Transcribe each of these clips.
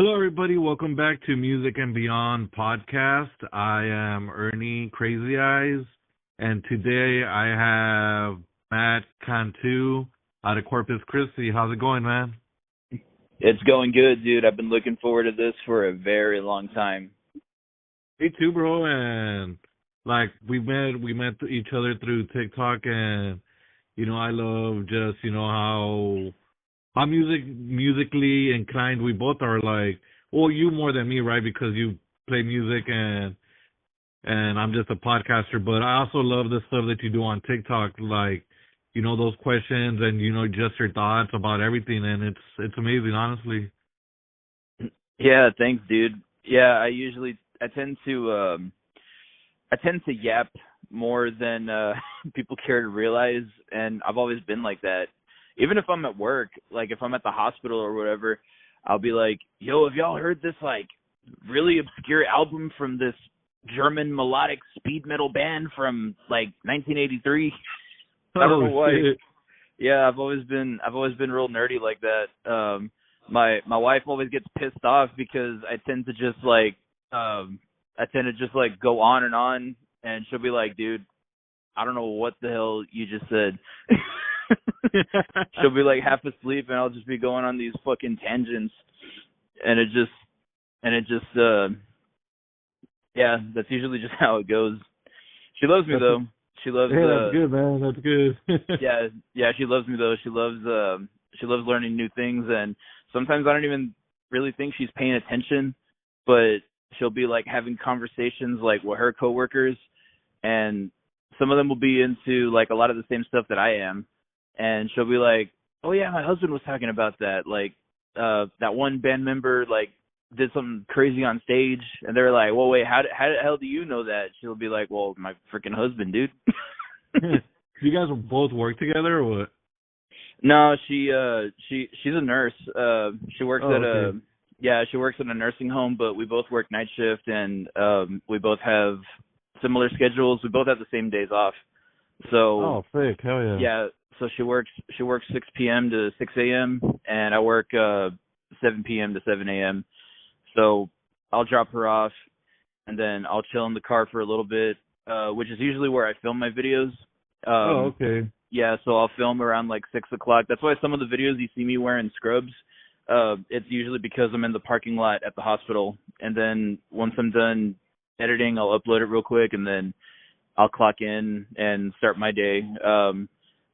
Hello, everybody. Welcome back to Music and Beyond podcast. I am Ernie Crazy Eyes, and today I have Matt Cantu out of Corpus Christi. How's it going, man? It's going good, dude. I've been looking forward to this for a very long time. Me too, bro. And like we met each other through TikTok, and I love just how musically inclined we both are. Like, well, you more than me, right? Because you play music and I'm just a podcaster. But I also love the stuff that you do on TikTok, like those questions and just your thoughts about everything, and it's amazing, honestly. Yeah, thanks, dude. Yeah, I tend to yap more than people care to realize, and I've always been like that. Even if I'm at work, like if I'm at the hospital or whatever, I'll be like, "Yo, have y'all heard this like really obscure album from this German melodic speed metal band from like 1983?" I don't Oh know why. shit! Yeah, I've always been real nerdy like that. My wife always gets pissed off because I tend to just like go on, and she'll be like, "Dude, I don't know what the hell you just said." She'll be like half asleep, and I'll just be going on these fucking tangents, and yeah, that's usually just how it goes. She loves me though. She loves. Hey, that's good, man. That's good. Yeah, she loves me though. She loves learning new things, and sometimes I don't even really think she's paying attention, but she'll be like having conversations like with her coworkers, and some of them will be into like a lot of the same stuff that I am, and she'll be like, "Oh yeah, my husband was talking about that. Like, that one band member like did something crazy on stage," and they're like, "Well, wait, how the hell do you know that?" She'll be like, "Well, my freaking husband, dude." You guys both work together, or what? No, she's a nurse. She works Oh, at okay. she works in a nursing home, but we both work night shift, and we both have similar schedules. We both have the same days off. So Oh, sick. Hell yeah. yeah, so she works 6 p.m. to 6 a.m. and I work 7 p.m. to 7 a.m. So I'll drop her off, and then I'll chill in the car for a little bit, which is usually where I film my videos. Oh, okay. Yeah, so I'll film around like 6 o'clock. That's why some of the videos you see me wearing scrubs, it's usually because I'm in the parking lot at the hospital. And then once I'm done editing, I'll upload it real quick, and then I'll clock in and start my day.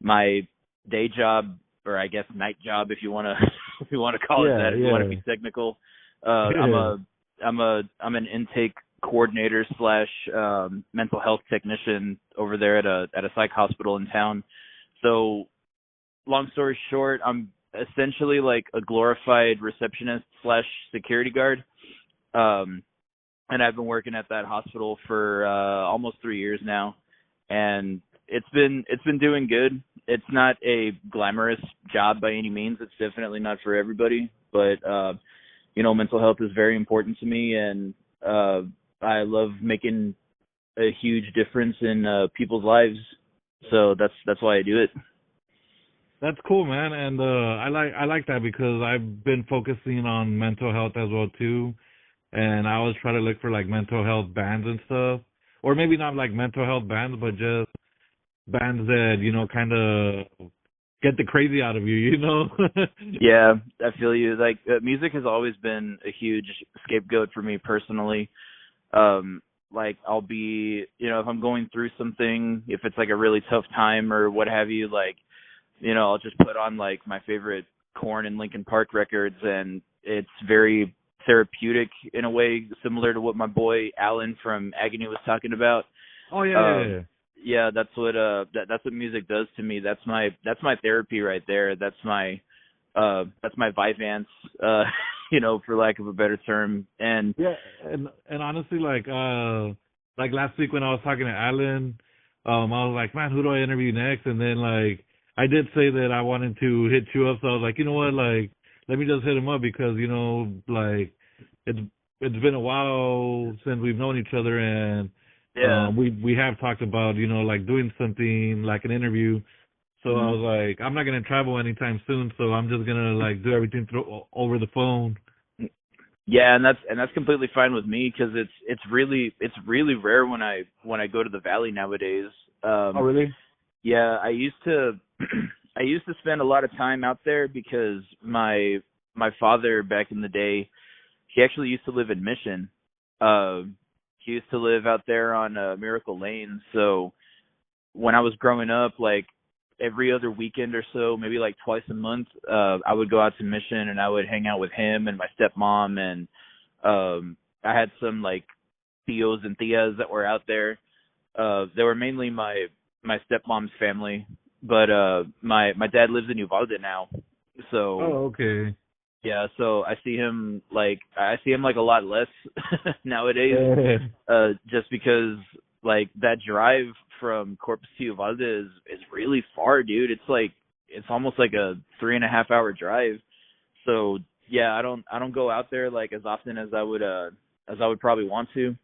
My day job, or I guess night job, if you wanna if you wanna call it Yeah, that, if you want to be yeah. technical. Yeah. I'm an intake coordinator slash mental health technician over there at a psych hospital in town. So long story short, I'm essentially like a glorified receptionist slash security guard. And I've been working at that hospital for almost 3 years now, and it's been doing good. It's not a glamorous job by any means. It's definitely not for everybody, but mental health is very important to me, and I love making a huge difference in people's lives. So that's why I do it. That's cool, man. And I like that because I've been focusing on mental health as well too. And I always try to look for like mental health bands and stuff. Or maybe not like mental health bands, but just bands that, kind of get the crazy out of you. Yeah, I feel you. Like music has always been a huge scapegoat for me personally. Like I'll be, if I'm going through something, if it's like a really tough time or what have you, like, I'll just put on like my favorite Korn and Linkin Park records, and it's very therapeutic in a way, similar to what my boy Alan from Agony was talking about. Oh, yeah, yeah. Yeah, that's what music does to me. That's my therapy right there. That's my Vyvanse, for lack of a better term. And Yeah, and honestly, like last week when I was talking to Alan, I was like, man, who do I interview next? And then like I did say that I wanted to hit you up, so I was like, you know what, like let me just hit him up because like it's been a while since we've known each other, and yeah. we have talked about like doing something like an interview. So I Mhm. was like, I'm not gonna travel anytime soon, so I'm just gonna like do everything over the phone. Yeah, and that's completely fine with me because it's really rare when I go to the valley nowadays. Oh, Um, really? yeah, I used to I used to spend a lot of time out there because my father back in the day, he actually used to live in Mission. Uh, he used to live out there on Miracle Lane. So when I was growing up, like every other weekend or so, maybe like twice a month, I would go out to Mission and I would hang out with him and my stepmom and I had some like tios and tias that were out there. They were mainly my stepmom's family, but my dad lives in Uvalde now. So Oh, okay. yeah, so I see him like a lot less nowadays, Yeah. just because like that drive from Corpus to Uvalde is really far, dude. It's almost like a 3.5 hour drive. So yeah, I don't go out there like as often as I would probably want to.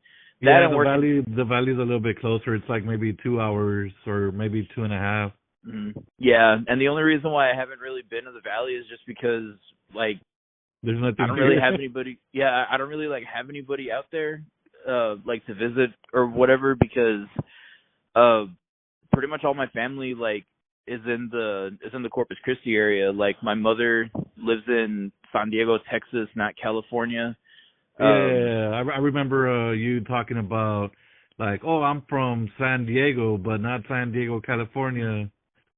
That Yeah, and working. the valley's a little bit closer. It's like maybe 2 hours or maybe 2.5. Yeah, and the only reason why I haven't really been to the valley is just because like There's I nothing don't really here. have anybody. Yeah, I don't really like have anybody out there, like to visit or whatever because, uh, pretty much all my family like is in the Corpus Christi area. Like my mother lives in San Diego, Texas, not California. Um, Yeah, I remember you talking about like, oh, I'm from San Diego, but not San Diego, California.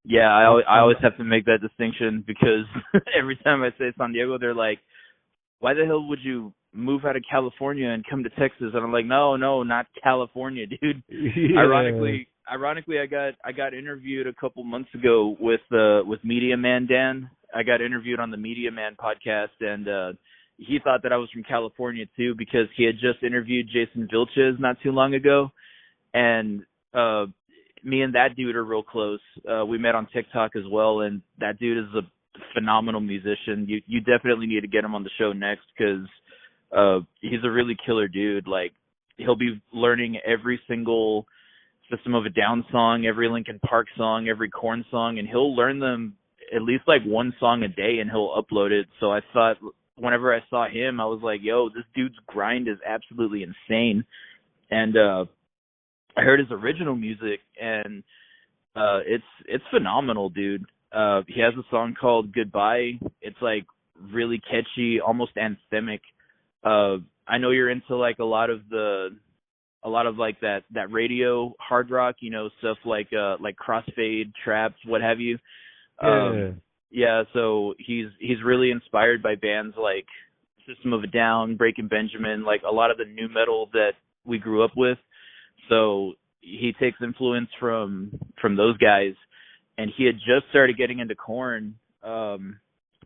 yeah, I I'm always have to make that distinction because every time I say San Diego, they're like, why the hell would you move out of California and come to Texas? And I'm like, no, no, not California, dude. yeah, Ironically, I got interviewed a couple months ago with Media Man Dan. I got interviewed on the Media Man podcast, and he thought that I was from California too because he had just interviewed Jason Vilches not too long ago, and uh, me and that dude are real close. We met on TikTok as well, and that dude is a phenomenal musician. You definitely need to get him on the show next because he's a really killer dude. Like he'll be learning every single System of a Down song, every Linkin Park song, every Korn song, and he'll learn them at least like one song a day, and he'll upload it. So I thought whenever I saw him, I was like, "Yo, this dude's grind is absolutely insane." And I heard his original music, and it's phenomenal, dude. He has a song called Goodbye. It's like really catchy, almost anthemic. I know you're into like a lot of like that radio hard rock, stuff like Crossfade, Trapped, what have you. Um yeah, yeah, so he's really inspired by bands like System of a Down, Breaking Benjamin, like a lot of the new metal that we grew up with. So he takes influence from those guys, and he had just started getting into Korn,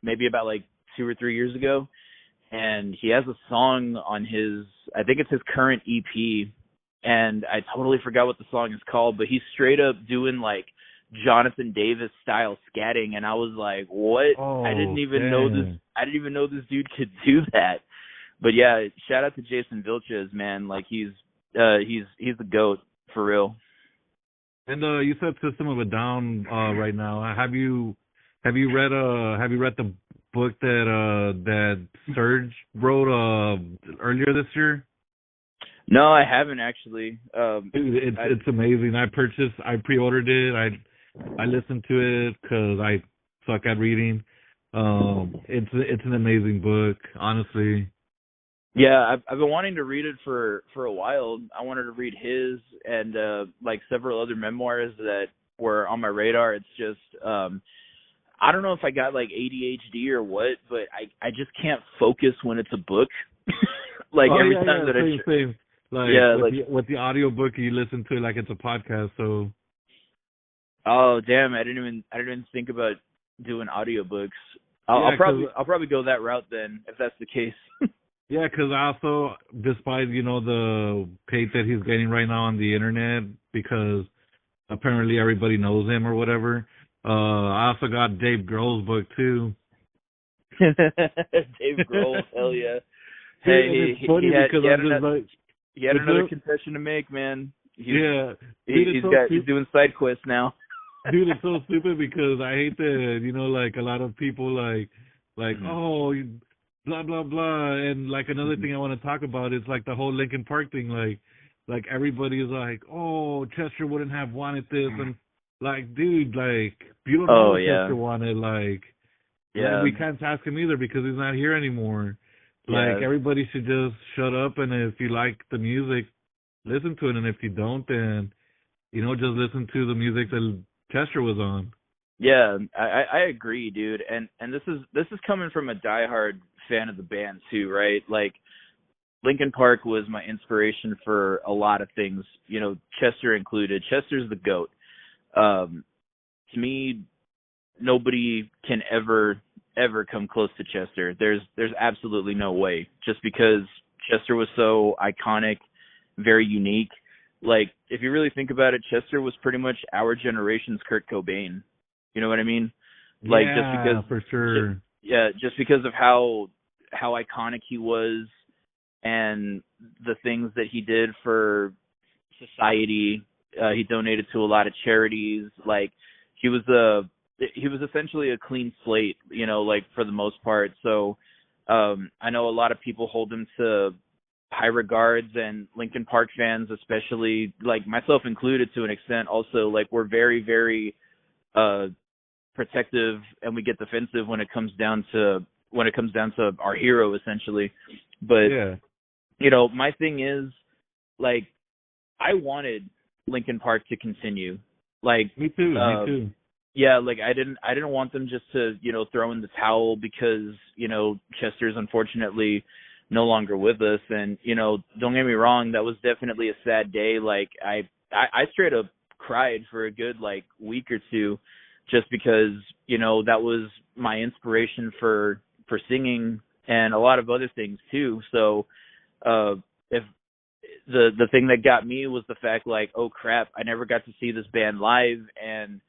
maybe about like 2 or 3 years ago, and he has a song on I think it's his current EP, and I totally forgot what the song is called, but he's straight up doing like Jonathan Davis style scatting, and I was like, what? I didn't oh, even know this. damn. I didn't even know this dude could do that. But yeah, shout out to Jason Vilches, man. Like he's the goat for real. And you said System of a Down right now. Have you read the book that Serge wrote earlier this year? No, I haven't actually. Dude, it's I it's amazing. I pre-ordered it. I listened to it because I suck at reading. It's an amazing book, honestly. Yeah, I've been wanting to read it for a while. I wanted to read his and like several other memoirs that were on my radar. It's just I don't know if I got like ADHD or what, but I just can't focus when it's a book. Like Oh every yeah, time yeah, that same. Like yeah, with like the audiobook, you listen to it like it's a podcast. So oh damn, I didn't even think about doing audiobooks. I'll, yeah, I'll cause probably I'll probably go that route then if that's the case. yeah, 'cause I also, despite the hate that he's getting right now on the internet, because apparently everybody knows him or whatever. I also got Dave Grohl's book too. Dave Grohl, hell yeah. Dude, Hey, and it's funny because I'm just like, he had it's another so, confession to make, man. yeah, dude, it's so He's stupid. doing side quests now. Dude, it's so stupid because I hate that, like a lot of people like, Mhm. oh, blah blah blah. And like another Mhm. thing I want to talk about is like the whole Lincoln Park thing. Like everybody is like, oh, Chester wouldn't have wanted this, and like, dude, like you don't know Oh what yeah, Chester wanted. Like yeah, we can't ask him either because he's not here anymore. Like yeah. everybody should just shut up, and if you like the music, listen to it, and if you don't, then just listen to the music that Chester was on. Yeah, I agree, dude. And this is coming from a diehard fan of the band too, right? Like Linkin Park was my inspiration for a lot of things, Chester included. Chester's the GOAT. To me, nobody can ever come close to Chester. There's absolutely no way. Just because Chester was so iconic, very unique. Like if you really think about it, Chester was pretty much our generation's Kurt Cobain. You know what I mean? Like Yeah, for sure. just because of how iconic he was and the things that he did for society. He donated to a lot of charities. Like he was a he was essentially a clean slate, like for the most part. So I know a lot of people hold him to high regards, and Linkin Park fans, especially like myself included to an extent, also like we're very, very uh protective, and we get defensive when it comes down to our hero essentially. But Yeah, my thing is, like, I wanted Linkin Park to continue. Like, me too. Me uh, too. yeah, like I didn't want them just to, throw in the towel because, Chester's unfortunately no longer with us. And, don't get me wrong, that was definitely a sad day. Like I straight up cried for a good like week or two just because, that was my inspiration for singing and a lot of other things too. So if the thing that got me was the fact like, oh crap, I never got to see this band live, and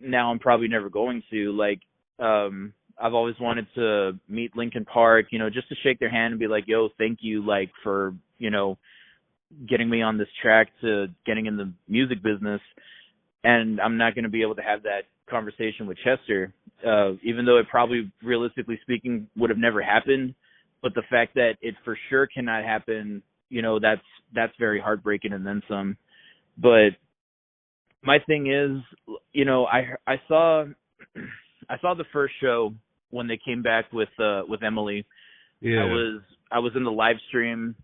now I'm probably never going to. Like, I've always wanted to meet Linkin Park, just to shake their hand and be like, yo, thank you, like, for, getting me on this track to getting in the music business. And I'm not going to be able to have that conversation with Chester, even though it probably, realistically speaking, would have never happened. But the fact that it for sure cannot happen, that's very heartbreaking and then some. But my thing is, I saw I saw the first show when they came back with Emily. I Yeah. was I was in the live stream,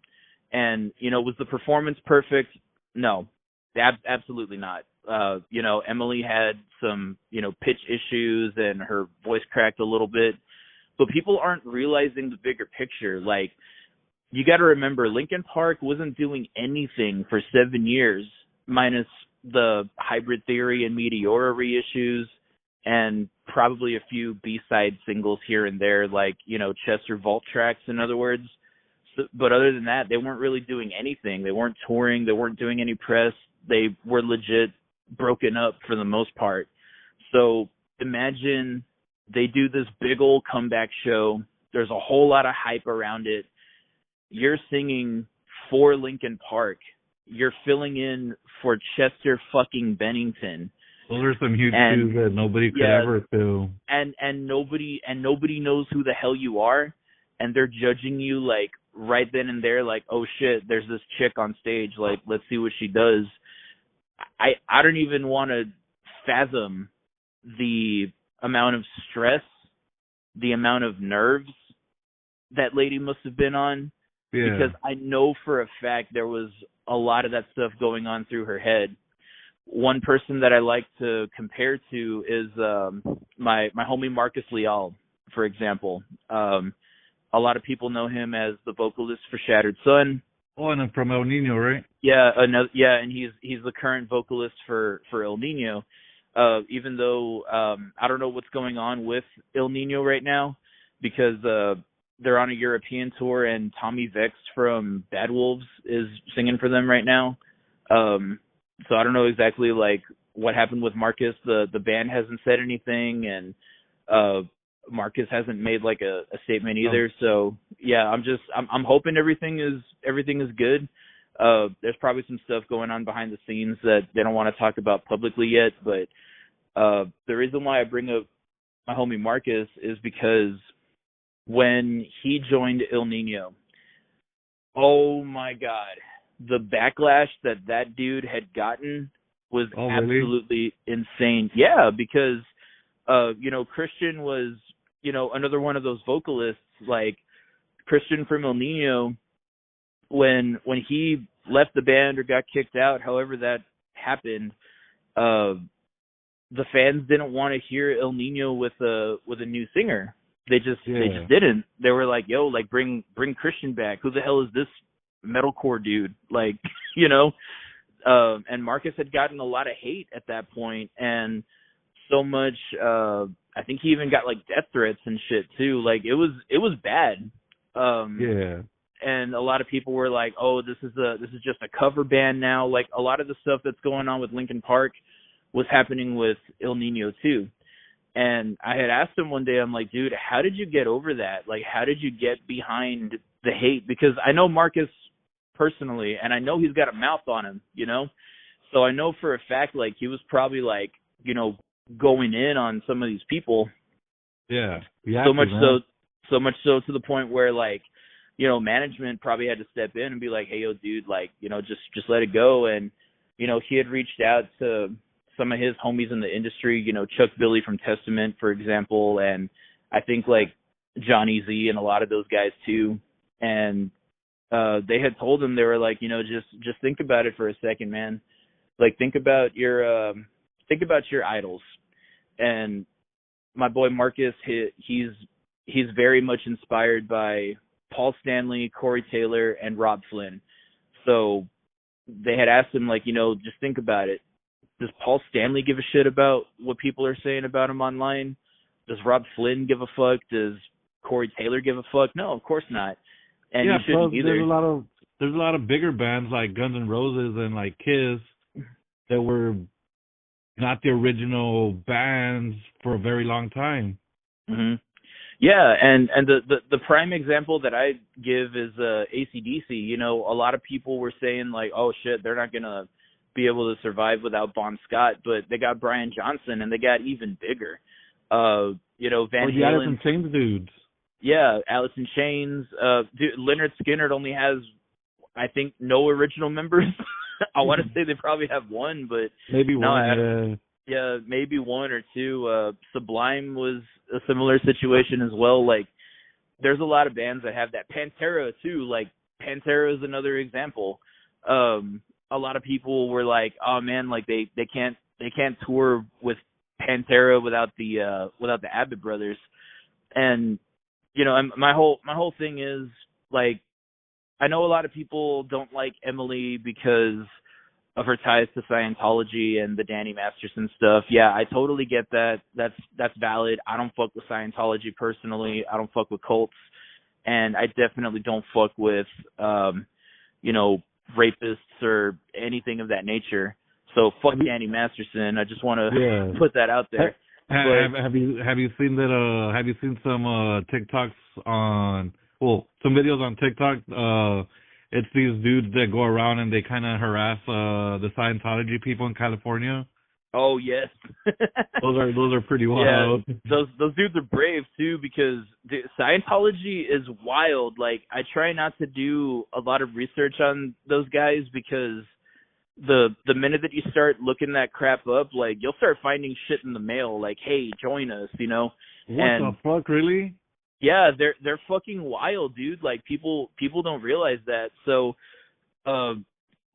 and was the performance perfect? No, absolutely not. Emily had some pitch issues and her voice cracked a little bit, but people aren't realizing the bigger picture. Like, you got to remember, Linkin Park wasn't doing anything for 7 years, minus the Hybrid Theory and Meteora reissues, and probably a few B-side singles here and there, like, Chester Vault tracks, in other words. So, but other than that, they weren't really doing anything. They weren't touring. They weren't doing any press. They were legit broken up for the most part. So imagine they do this big old comeback show. There's a whole lot of hype around it. You're singing for Linkin Park. You're filling in for Chester fucking Bennington. Those are some huge And shoes that nobody could yeah, ever fill. and nobody knows who the hell you are, and they're judging you like right then and there, like, oh shit, there's this chick on stage, like, let's see what she does. I don't even want to fathom the amount of stress, the amount of nerves that lady must have been on, Yeah. because I know for a fact there was a lot of that stuff going on through her head. One person that I like to compare to is my homie Marcus Leal, for example. A lot of people know him as the vocalist for Shattered Sun. Oh, and I'm from El Nino, right? And he's the current vocalist for El Nino. Even though I don't know what's going on with El Nino right now, because they're on a European tour, and Tommy Vex from Bad Wolves is singing for them right now. So I don't know exactly like what happened with Marcus. The band hasn't said anything, and Marcus hasn't made like a statement Oh, either. So yeah, I'm hoping everything is good. There's probably some stuff going on behind the scenes that they don't want to talk about publicly yet, but the reason why I bring up my homie Marcus is because when he joined Il Nino. Oh my God, the backlash that dude had gotten was Oh, really? absolutely insane. Yeah, because Christian was, another one of those vocalists, like Christian from El Nino, when he left the band or got kicked out, however that happened, uh, the fans didn't want to hear El Nino with a new singer. They just Yeah. didn't. They were like, "Yo, like bring Christian back. Who the hell is this metalcore dude?" Like, you know. And Marcus had gotten a lot of hate at that point, and so much. I think he even got like death threats and shit too. Like it was bad. Yeah. And a lot of people were like, "Oh, this is just a cover band now." Like a lot of the stuff that's going on with Linkin Park was happening with Il Nino too. And I had asked him one day, I'm like, "Dude, how did you get over that? Like, how did you get behind the hate?" Because I know Marcus personally, and I know he's got a mouth on him, you know? So I know for a fact, like, he was probably like, going in on some of these people. Yeah. You have So to, much man. so, to the point where, like, management probably had to step in and be like, "Hey, yo, dude, like, just let it go." And, he had reached out to some of his homies in the industry, Chuck Billy from Testament, for example, and I think like Johnny Z and a lot of those guys too. And they had told him, they were like, just think about it for a second, man. Like think about your idols. And my boy Marcus, he's very much inspired by Paul Stanley, Corey Taylor, and Rob Flynn. So they had asked him, like, just think about it. Does Paul Stanley give a shit about what people are saying about him online? Does Rob Flynn give a fuck? Does Corey Taylor give a fuck? No, of course not. And Yeah. you Plus, shouldn't either. there's a lot of bigger bands like Guns N' Roses and like Kiss that were not the original bands for a very long time. Hmm. Yeah, and the prime example that I give is AC/DC. A lot of people were saying like, "Oh shit, they're not gonna be able to survive without Bon Scott," but they got Brian Johnson, and they got even bigger. Van Or the Alice in Halen. Chains dudes. Yeah, Alice in Chains. Dude, Leonard Skinner only has, I think, no original members. I want to say they probably have one, but Maybe no, one, yeah, maybe one or two. Sublime was a similar situation as well. Like, there's a lot of bands that have that. Pantera too. Like, Pantera is another example. A lot of people were like, "Oh man, like they can't tour with Pantera without the Abbott brothers." And and my whole thing is like, I know a lot of people don't like Emily because of her ties to Scientology and the Danny Masterson stuff. Yeah, I totally get that. That's valid. I don't fuck with Scientology personally. I don't fuck with cults, and I definitely don't fuck with rapists or anything of that nature. So fuck Danny Masterson. I just want to put that out there. Have you seen that? Have you seen some TikToks on? Well, some videos on TikTok. It's these dudes that go around and they kind of harass the Scientology people in California. Oh yes, those are pretty wild. Yeah, those dudes are brave too, because Scientology is wild. Like, I try not to do a lot of research on those guys, because the minute that you start looking that crap up, like, you'll start finding shit in the mail like, "Hey, join us," What the fuck, really? Yeah, they're fucking wild, dude. Like, people don't realize that. So,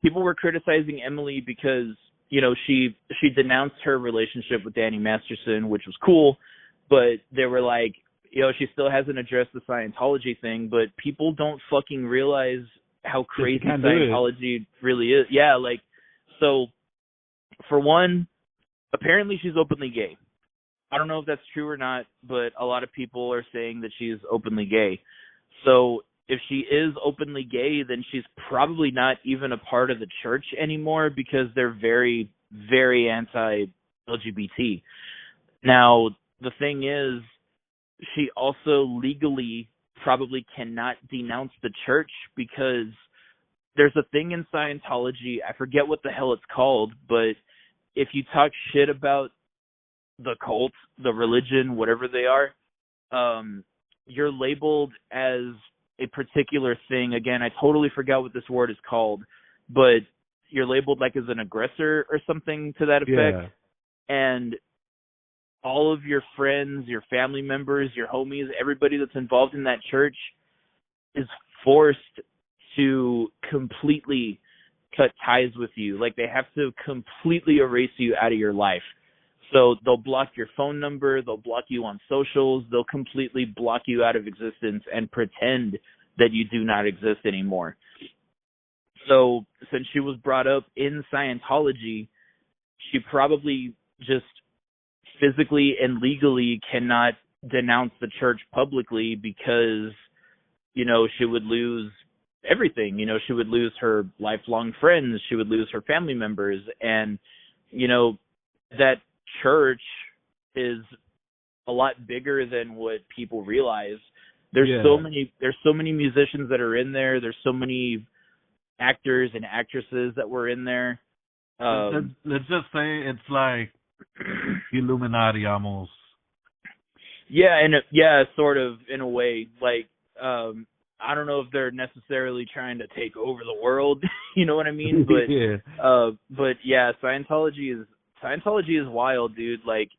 people were criticizing Emily because she denounced her relationship with Danny Masterson, which was cool, but they were like, she still hasn't addressed the Scientology thing. But people don't fucking realize how crazy Scientology really is. Yeah, like, so for one, apparently she's openly gay. I don't know if that's true or not, but a lot of people are saying that she's openly gay. So if she is openly gay, then she's probably not even a part of the church anymore, because they're very, very anti-LGBT. Now, the thing is, she also legally probably cannot denounce the church, because there's a thing in Scientology, I forget what the hell it's called, but if you talk shit about the cult, the religion, whatever they are, you're labeled as a particular thing. Again, I totally forgot what this word is called, but you're labeled like as an aggressor or something to that effect. Yeah. And all of your friends, your family members, your homies, everybody that's involved in that church is forced to completely cut ties with you. Like, they have to completely erase you out of your life. So they'll block your phone number, they'll block you on socials, they'll completely block you out of existence and pretend that you do not exist anymore. So since she was brought up in Scientology, she probably just physically and legally cannot denounce the church publicly because, she would lose everything. She would lose her lifelong friends, she would lose her family members, and, that church is a lot bigger than what people realize. There's so many musicians that are in there. There's so many actors and actresses that were in there. Let's just say it's like Illuminati almost. Yeah, sort of in a way. Like, I don't know if they're necessarily trying to take over the world. You know what I mean? But but yeah, Scientology is wild, dude. Like,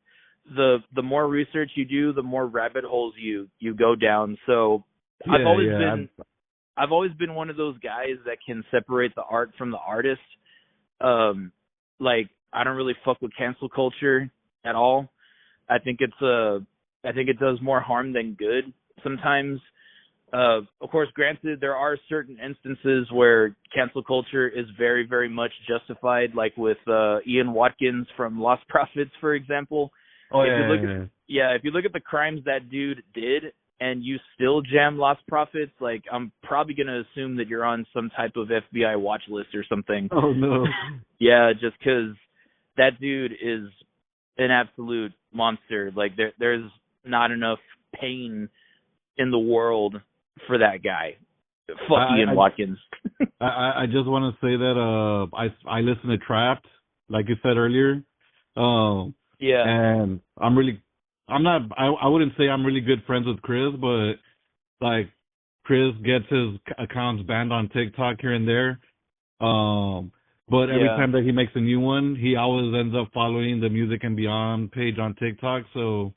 the more research you do, the more rabbit holes you go down. So I've always been one of those guys that can separate the art from the artist. Like, I don't really fuck with cancel culture at all. I think it does more harm than good sometimes. Of course, granted, there are certain instances where cancel culture is very, very much justified, like with Ian Watkins from Lost Prophets, for example. If you look at the crimes that dude did and you still jam Lost Prophets, like, I'm probably going to assume that you're on some type of FBI watch list or something. Oh, no. Yeah, just because that dude is an absolute monster. Like, there's not enough pain in the world for that guy. Fuck Ian Watkins. I just want to say that I listen to Trapped, like you said earlier. Yeah. And I wouldn't say I'm really good friends with Chris, but like, Chris gets his accounts banned on TikTok here and there. But every time that he makes a new one, he always ends up following the Music and Beyond page on TikTok. So,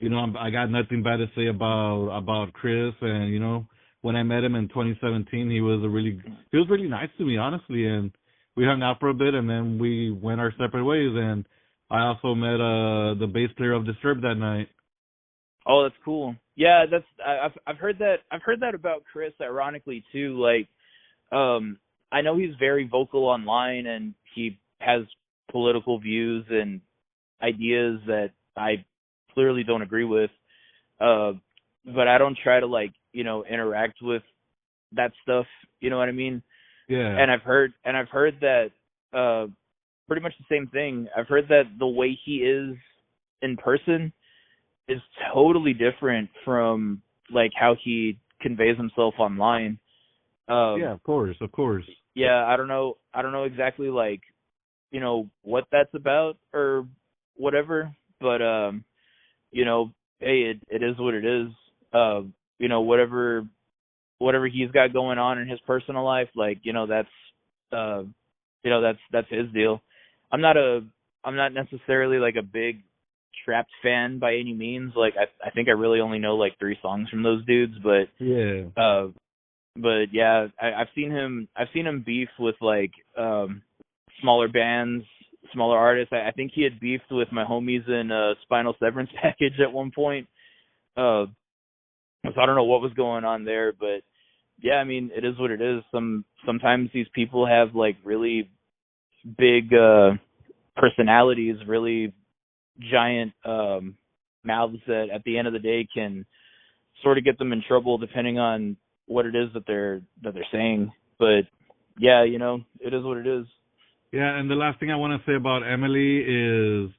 I got nothing bad to say about Chris. And, when I met him in 2017, he was really nice to me, honestly. And we hung out for a bit, and then we went our separate ways. And I also met the bass player of Disturbed that night. Oh, that's cool. Yeah, I've heard that. I've heard that about Chris, ironically too. Like, I know he's very vocal online, and he has political views and ideas that I clearly don't agree with. But I don't try to, interact with that stuff. You know what I mean? Yeah. And I've heard that pretty much the same thing. I've heard that the way he is in person is totally different from like how he conveys himself online. Yeah, of course. Yeah, I don't know exactly what that's about or whatever, but hey, it is what it is. Whatever he's got going on in his personal life, that's his deal. I'm not necessarily like a big Trapped fan by any means. Like, I think I really only know like 3 songs from those dudes, but yeah, I've seen him beef with like smaller bands, smaller artists. I think he had beefed with my homies in Spinal Severance Package at one point. So I don't know what was going on there, but yeah, I mean, it is what it is. Sometimes these people have like really big personalities, really giant mouths that at the end of the day can sort of get them in trouble depending on what it is that they're saying. But yeah, it is what it is. Yeah, and the last thing I want to say about Emily is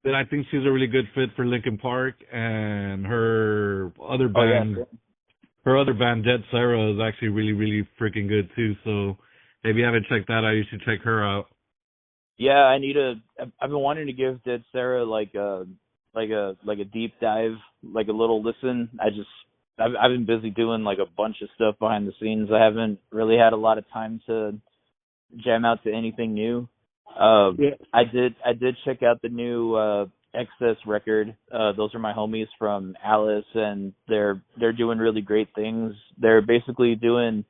that I think she's a really good fit for Linkin Park, and her other band, Dead Sarah, is actually really, really freaking good too. So if you haven't checked that out, you should check her out. Yeah, I've been wanting to give Dead Sarah like a deep dive, like a little listen. I've been busy doing like a bunch of stuff behind the scenes. I haven't really had a lot of time to jam out to anything new. Yeah. I did check out the new Excess record. Those are my homies from Alice, and they're doing really great things. They're basically doing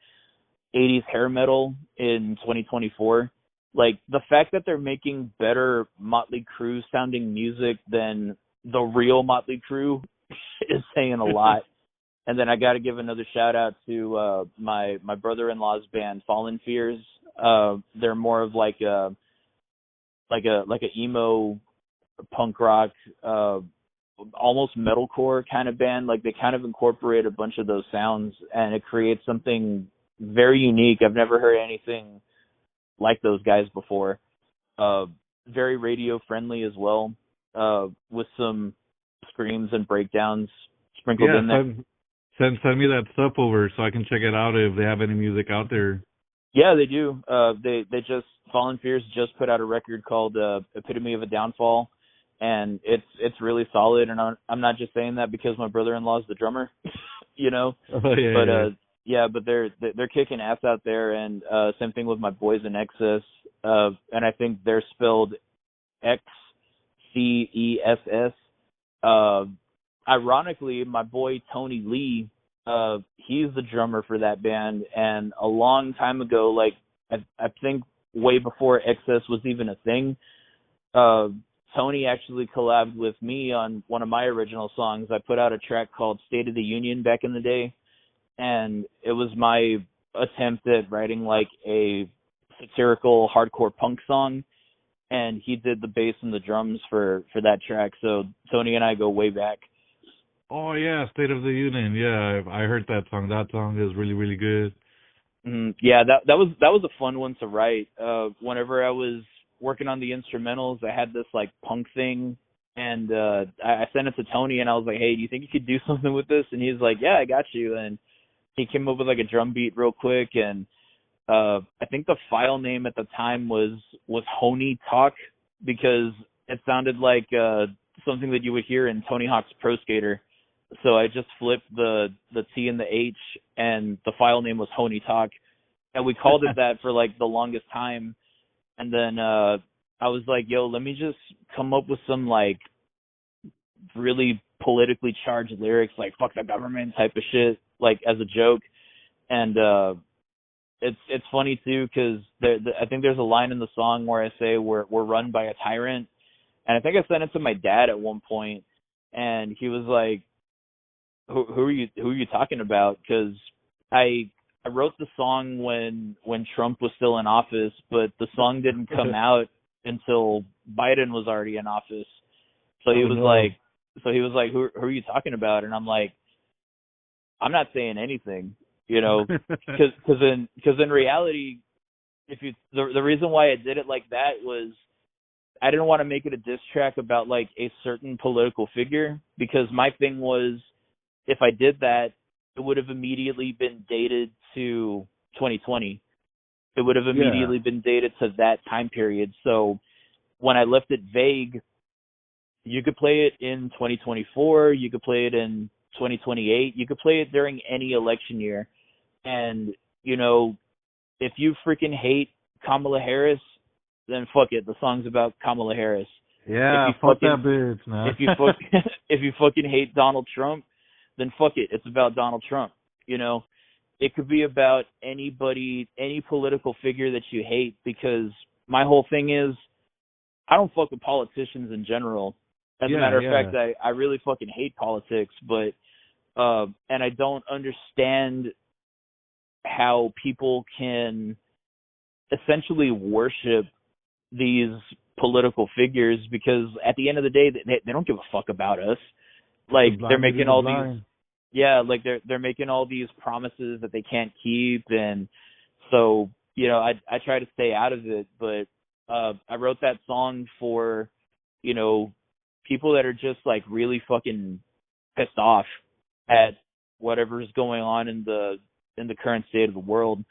80s hair metal in 2024. Like the fact that they're making better Motley Crue sounding music than the real Motley Crue is saying a lot. And then I got to give another shout out to my brother-in-law's band Fallen Fears. They're more of like a emo punk rock, almost metalcore kind of band. Like they kind of incorporate a bunch of those sounds, and it creates something very unique. I've never heard anything like those guys before. Very radio friendly as well, with some screams and breakdowns sprinkled Yeah, in there. send me that stuff over so I can check it out if they have any music out there. Yeah, they do. They just Fallen Fears just put out a record called Epitome of a Downfall, and it's really solid. And I'm not just saying that because my brother-in-law is the drummer, you know. Oh yeah, But yeah. but they're kicking ass out there, and same thing with my boys in Excess. And I think they're spelled XCESS. Ironically, my boy Tony Lee, he's the drummer for that band, and a long time ago, like I think way before Excess was even a thing, Tony actually collabed with me on one of my original songs. I put out a track called State of the Union back in the day, and it was my attempt at writing like a satirical hardcore punk song, and he did the bass and the drums for that track. So Tony and I go way back. Oh yeah, State of the Union. Yeah, I heard that song. That song is really really good. Yeah, that was a fun one to write. Whenever I was working on the instrumentals, I had this like punk thing, and I sent it to Tony, and I was like, "Hey, do you think you could do something with this?" And he's like, "Yeah, I got you." And he came up with like a drum beat real quick, and I think the file name at the time was Honey Talk, because it sounded like something that you would hear in Tony Hawk's Pro Skater. So I just flipped the T and the H, and the file name was Honey Talk, and we called it that for like the longest time. And then I was like, "Yo, let me just come up with some like really politically charged lyrics, like fuck the government type of shit, like as a joke." And it's funny too, because I think there's a line in the song where I say we're run by a tyrant, and I think I sent it to my dad at one point, and he was like, who are you talking about? Because I wrote the song when Trump was still in office, but the song didn't come out until Biden was already in office. So he was like, who are you talking about? And I'm like, I'm not saying anything, you know, because in reality, if you the reason why I did it like that was I didn't want to make it a diss track about like a certain political figure, because my thing was, if I did that, it would have immediately been dated to 2020. It would have immediately been dated to that time period. So when I left it vague, you could play it in 2024, you could play it in 2028, you could play it during any election year. And, you know, if you freaking hate Kamala Harris, then fuck it. The song's about Kamala Harris. Yeah, fuck that bitch, man. If you fucking hate Donald Trump, then fuck it. It's about Donald Trump. You know, it could be about anybody, any political figure that you hate, because my whole thing is I don't fuck with politicians in general. As a matter of fact, I really fucking hate politics, but and I don't understand how people can essentially worship these political figures, because at the end of the day, they don't give a fuck about us. Like they're making all these, like they're making all these promises that they can't keep, and so, you know, I try to stay out of it. But I wrote that song for, you know, people that are just like really fucking pissed off at whatever's going on in the current state of the world.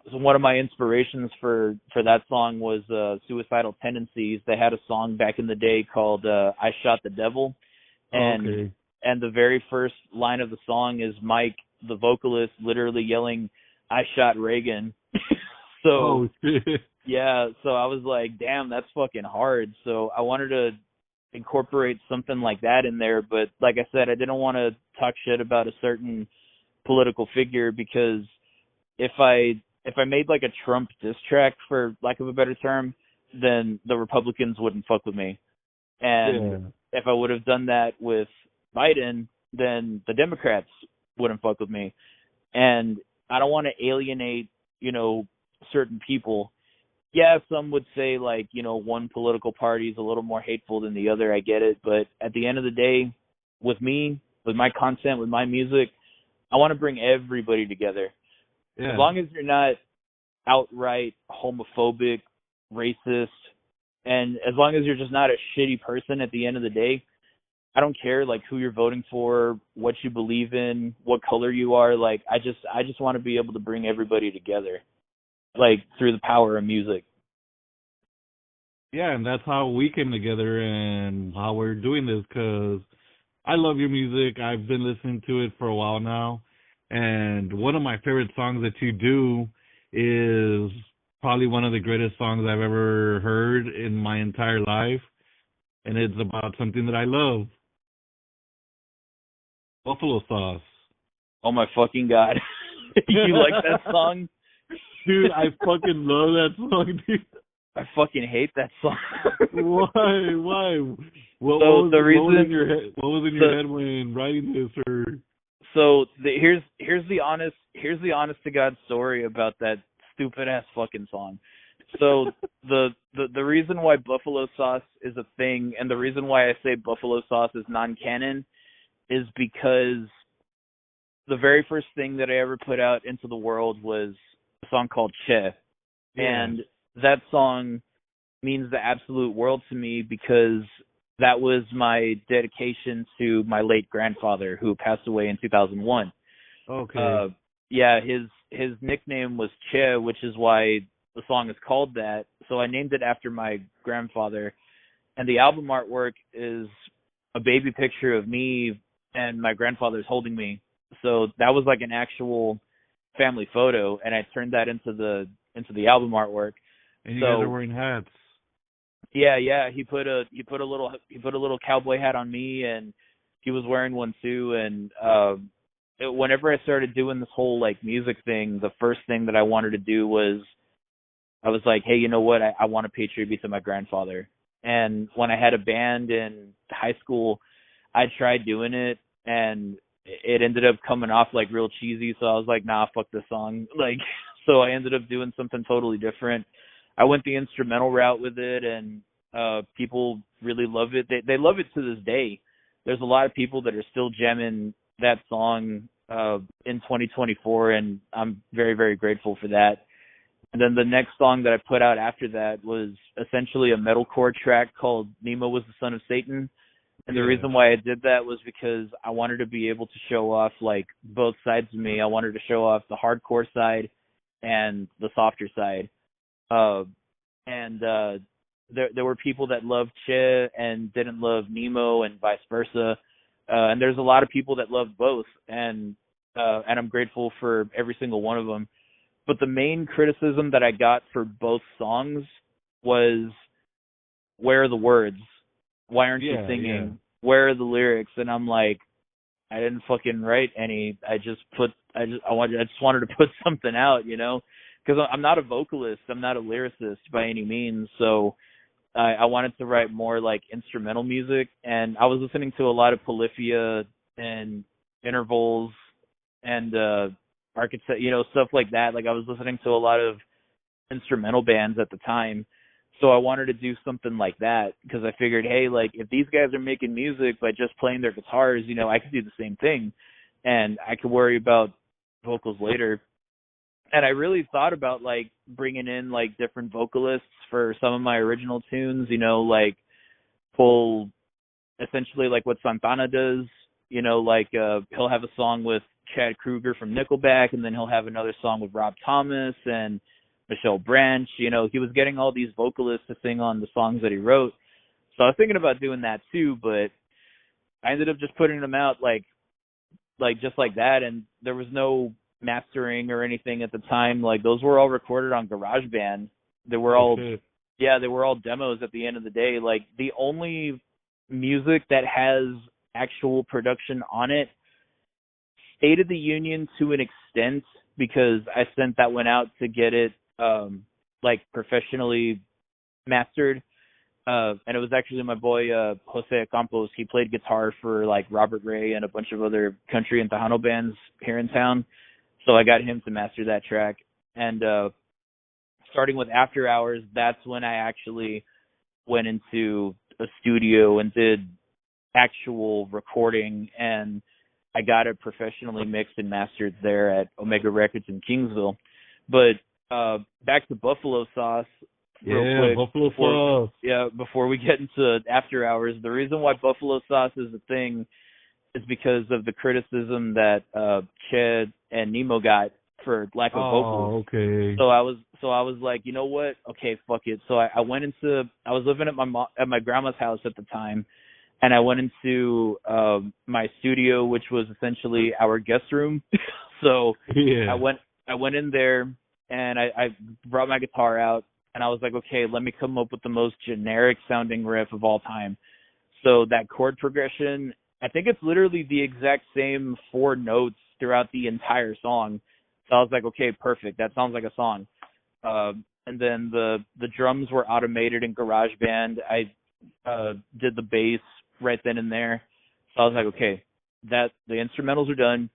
So one of my inspirations for that song was Suicidal Tendencies. They had a song back in the day called I Shot the Devil, and and the very first line of the song is Mike, the vocalist, literally yelling, "I shot Reagan." So Oh shit. yeah, so I was like, damn, that's fucking hard. So I wanted to incorporate something like that in there, but like I said, I didn't want to talk shit about a certain political figure, because if I made like a Trump diss track, for lack of a better term, then the Republicans wouldn't fuck with me. And Yeah. if I would have done that with Biden, then the Democrats wouldn't fuck with me. And I don't want to alienate, certain people. Yeah, some would say like, one political party is a little more hateful than the other. I get it. But at the end of the day, with me, with my content, with my music, I want to bring everybody together. As Yeah. long as you're not outright homophobic, racist, and as long as you're just not a shitty person at the end of the day, I don't care like who you're voting for, what you believe in, what color you are. Like I just want to be able to bring everybody together, like through the power of music. Yeah, and that's how we came together and how we're doing this. Cause I love your music. I've been listening to it for a while now. And one of my favorite songs that you do is probably one of the greatest songs I've ever heard in my entire life. And it's about something that I love, buffalo sauce. Oh my fucking god. You like that song? Dude, I fucking love that song, dude. I fucking hate that song. Why? Why? So the reason, what was in your head? What was in your head when writing this? Or here's the honest to God story about that stupid ass fucking song. So the reason why buffalo sauce is a thing, and the reason why I say buffalo sauce is non-canon, is because the very first thing that I ever put out into the world was a song called Che. yeah, And that song means the absolute world to me, because that was my dedication to my late grandfather, who passed away in 2001. okay, Yeah, his nickname was Che, which is why the song is called that. So I named it after my grandfather. And the album artwork is a baby picture of me and my grandfather's holding me. So that was like an actual family photo, and I turned that into the album artwork. and you So guys are wearing hats. yeah, he put a little cowboy hat on me, and he was wearing one too. And whenever I started doing this whole like music thing, the first thing that I wanted to do was, I was like, hey, you know what? I want to pay tribute to my grandfather. And when I had a band in high school, I tried doing it, and it ended up coming off like real cheesy. So I was like, nah, fuck this song. Like, so I ended up doing something totally different. I went the instrumental route with it, and people really love it. They love it to this day. There's a lot of people that are still jamming that song in 2024, and I'm very, very grateful for that. And then the next song that I put out after that was essentially a metalcore track called Nemo Was the Son of Satan. And the reason why I did that was because I wanted to be able to show off like both sides of me. I wanted to show off the hardcore side and the softer side. There were people that loved Che and didn't love Nemo, and vice versa. And there's a lot of people that love both, and I'm grateful for every single one of them. But the main criticism that I got for both songs was, where are the words? Why aren't you singing? Yeah. Where are the lyrics? And I'm like, I didn't fucking write any. I just wanted to put something out, because I'm not a vocalist. I'm not a lyricist by any means. So I wanted to write more like instrumental music. And I was listening to a lot of Polyphia and Intervals and Architect, stuff like that. Like I was listening to a lot of instrumental bands at the time. So I wanted to do something like that, because I figured, hey, like if these guys are making music by just playing their guitars, I could do the same thing, and I could worry about vocals later. And I really thought about like bringing in like different vocalists for some of my original tunes, like pull essentially like what Santana does, like he'll have a song with Chad Kroeger from Nickelback, and then he'll have another song with Rob Thomas and Michelle Branch. He was getting all these vocalists to sing on the songs that he wrote. So I was thinking about doing that too, but I ended up just putting them out like just like that, and there was no mastering or anything at the time. Like those were all recorded on GarageBand. They were all shit. yeah, they were all demos at the end of the day. Like the only music that has actual production on it, State of the Union to an extent, because I sent that one out to get it like professionally mastered. And it was actually my boy Jose Campos. He played guitar for like Robert Ray and a bunch of other country and Tejano bands here in town. So I got him to master that track. And starting with After Hours, that's when I actually went into a studio and did actual recording, and I got it professionally mixed and mastered there at Omega Records in Kingsville. But back to Buffalo Sauce real quick. Buffalo Sauce. Yeah, before we get into After Hours, the reason why Buffalo Sauce is a thing is because of the criticism that Ched and Nemo got for lack of vocals. Okay. So I was like, you know what? Okay, fuck it. So I went into, I was living at my grandma's house at the time, and I went into my studio, which was essentially our guest room. So yeah. I went in there, and I brought my guitar out, and I was like, okay, let me come up with the most generic sounding riff of all time. So that chord progression, I think it's literally the exact same 4 notes throughout the entire song. So I was like, okay, perfect. That sounds like a song. And then the drums were automated in GarageBand. I did the bass right then and there. So I was like, okay, the instrumentals are done.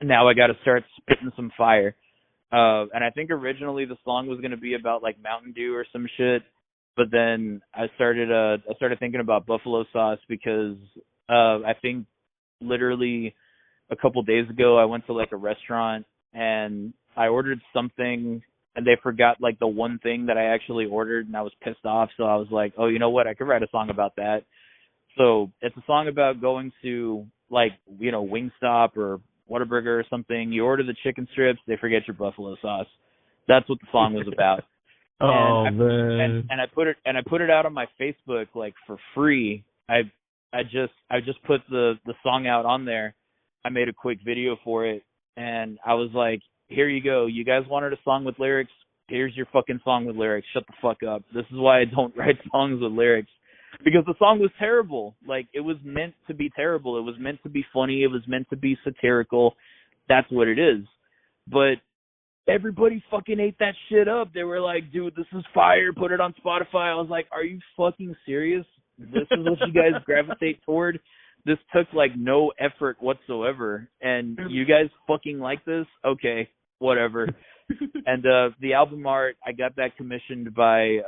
Now I got to start spitting some fire. And I think originally the song was going to be about like Mountain Dew or some shit. But then I started thinking about Buffalo Sauce because I think literally a couple days ago I went to like a restaurant and I ordered something and they forgot like the one thing that I actually ordered, and I was pissed off. So I was like, oh, you know what? I could write a song about that. So it's a song about going to like, you know, Wingstop or Whataburger or something. You order the chicken strips, they forget your buffalo sauce. That's what the song was about. Man. And I put it out on my Facebook like for free. I just put the song out on there. I made a quick video for it, and I was like, here you go. You guys wanted a song with lyrics? Here's your fucking song with lyrics. Shut the fuck up. This is why I don't write songs with lyrics. Because the song was terrible. Like, it was meant to be terrible. It was meant to be funny. It was meant to be satirical. That's what it is. But everybody fucking ate that shit up. They were like, dude, this is fire. Put it on Spotify. I was like, are you fucking serious? This is what you guys gravitate toward? This took, like, no effort whatsoever. And you guys fucking like this? Okay, whatever. And the album art, I got that commissioned by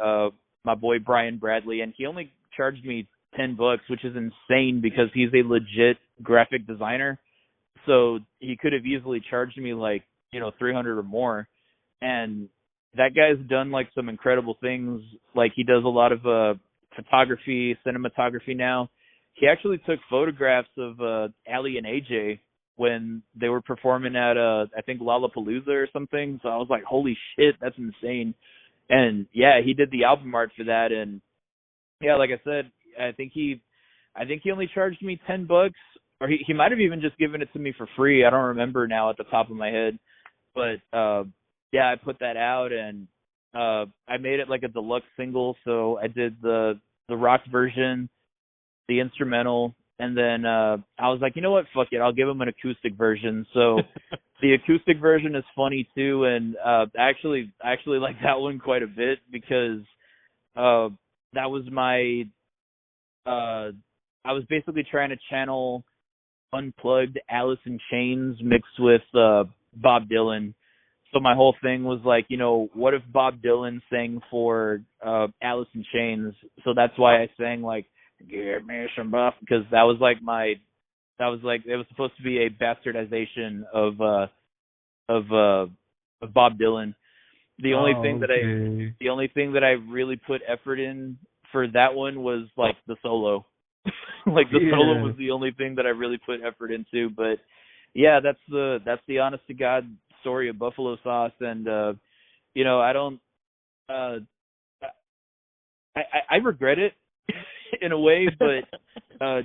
my boy Brian Bradley, and he only charged me $10, which is insane because he's a legit graphic designer. So he could have easily charged me like, you know, 300 or more. And that guy's done like some incredible things. Like he does a lot of photography, cinematography now. He actually took photographs of Ali and AJ when they were performing at I think Lollapalooza or something. So I was like, holy shit, that's insane. And yeah, he did the album art for that. And yeah, like I said, I think he only charged me $10, or he might have even just given it to me for free. I don't remember now at the top of my head. But yeah, I put that out, and I made it like a deluxe single. So I did the rock version, the instrumental, and then I was like, you know what, fuck it, I'll give him an acoustic version. So the acoustic version is funny too, and I actually like that one quite a bit because that was my I was basically trying to channel Unplugged, Alice in Chains mixed with Bob Dylan. So my whole thing was like, you know, what if Bob Dylan sang for Alice in Chains? So that's why I sang like "Give Me Some Buff," because that was like it was supposed to be a bastardization of Bob Dylan. The only thing that I really put effort in for that one was like the solo. Like the solo was the only thing that I really put effort into. But yeah, that's the honest to God story of Buffalo Sauce. And you know, I don't I regret it. in a way, but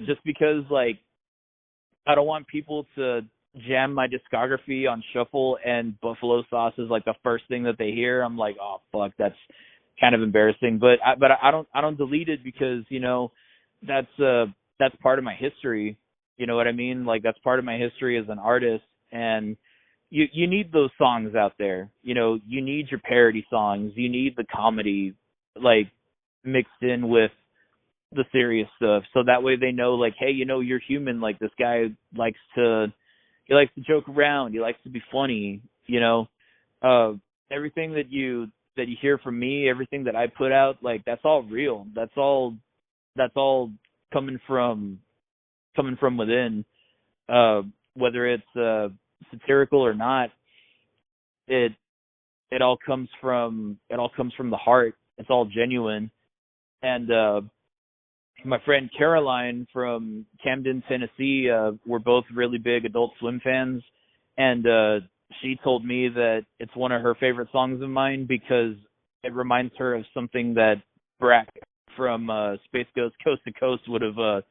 just because like I don't want people to jam my discography on shuffle and Buffalo Sauce is like the first thing that they hear. I'm like, oh fuck, that's kind of embarrassing. But I don't delete it because that's part of my history. You know what I mean? Like that's part of my history as an artist, and you need those songs out there. You need your parody songs. You need the comedy like mixed in with the serious stuff, so that way they know like, hey, you're human. Like this guy he likes to joke around, he likes to be funny. Everything that you hear from me, everything that I put out, like that's all real. That's all coming from within. Whether it's satirical or not, it all comes from the heart. It's all genuine. And my friend Caroline from Camden, Tennessee, we're both really big Adult Swim fans, and she told me that it's one of her favorite songs of mine because it reminds her of something that Brack from Space Ghost Coast to Coast would have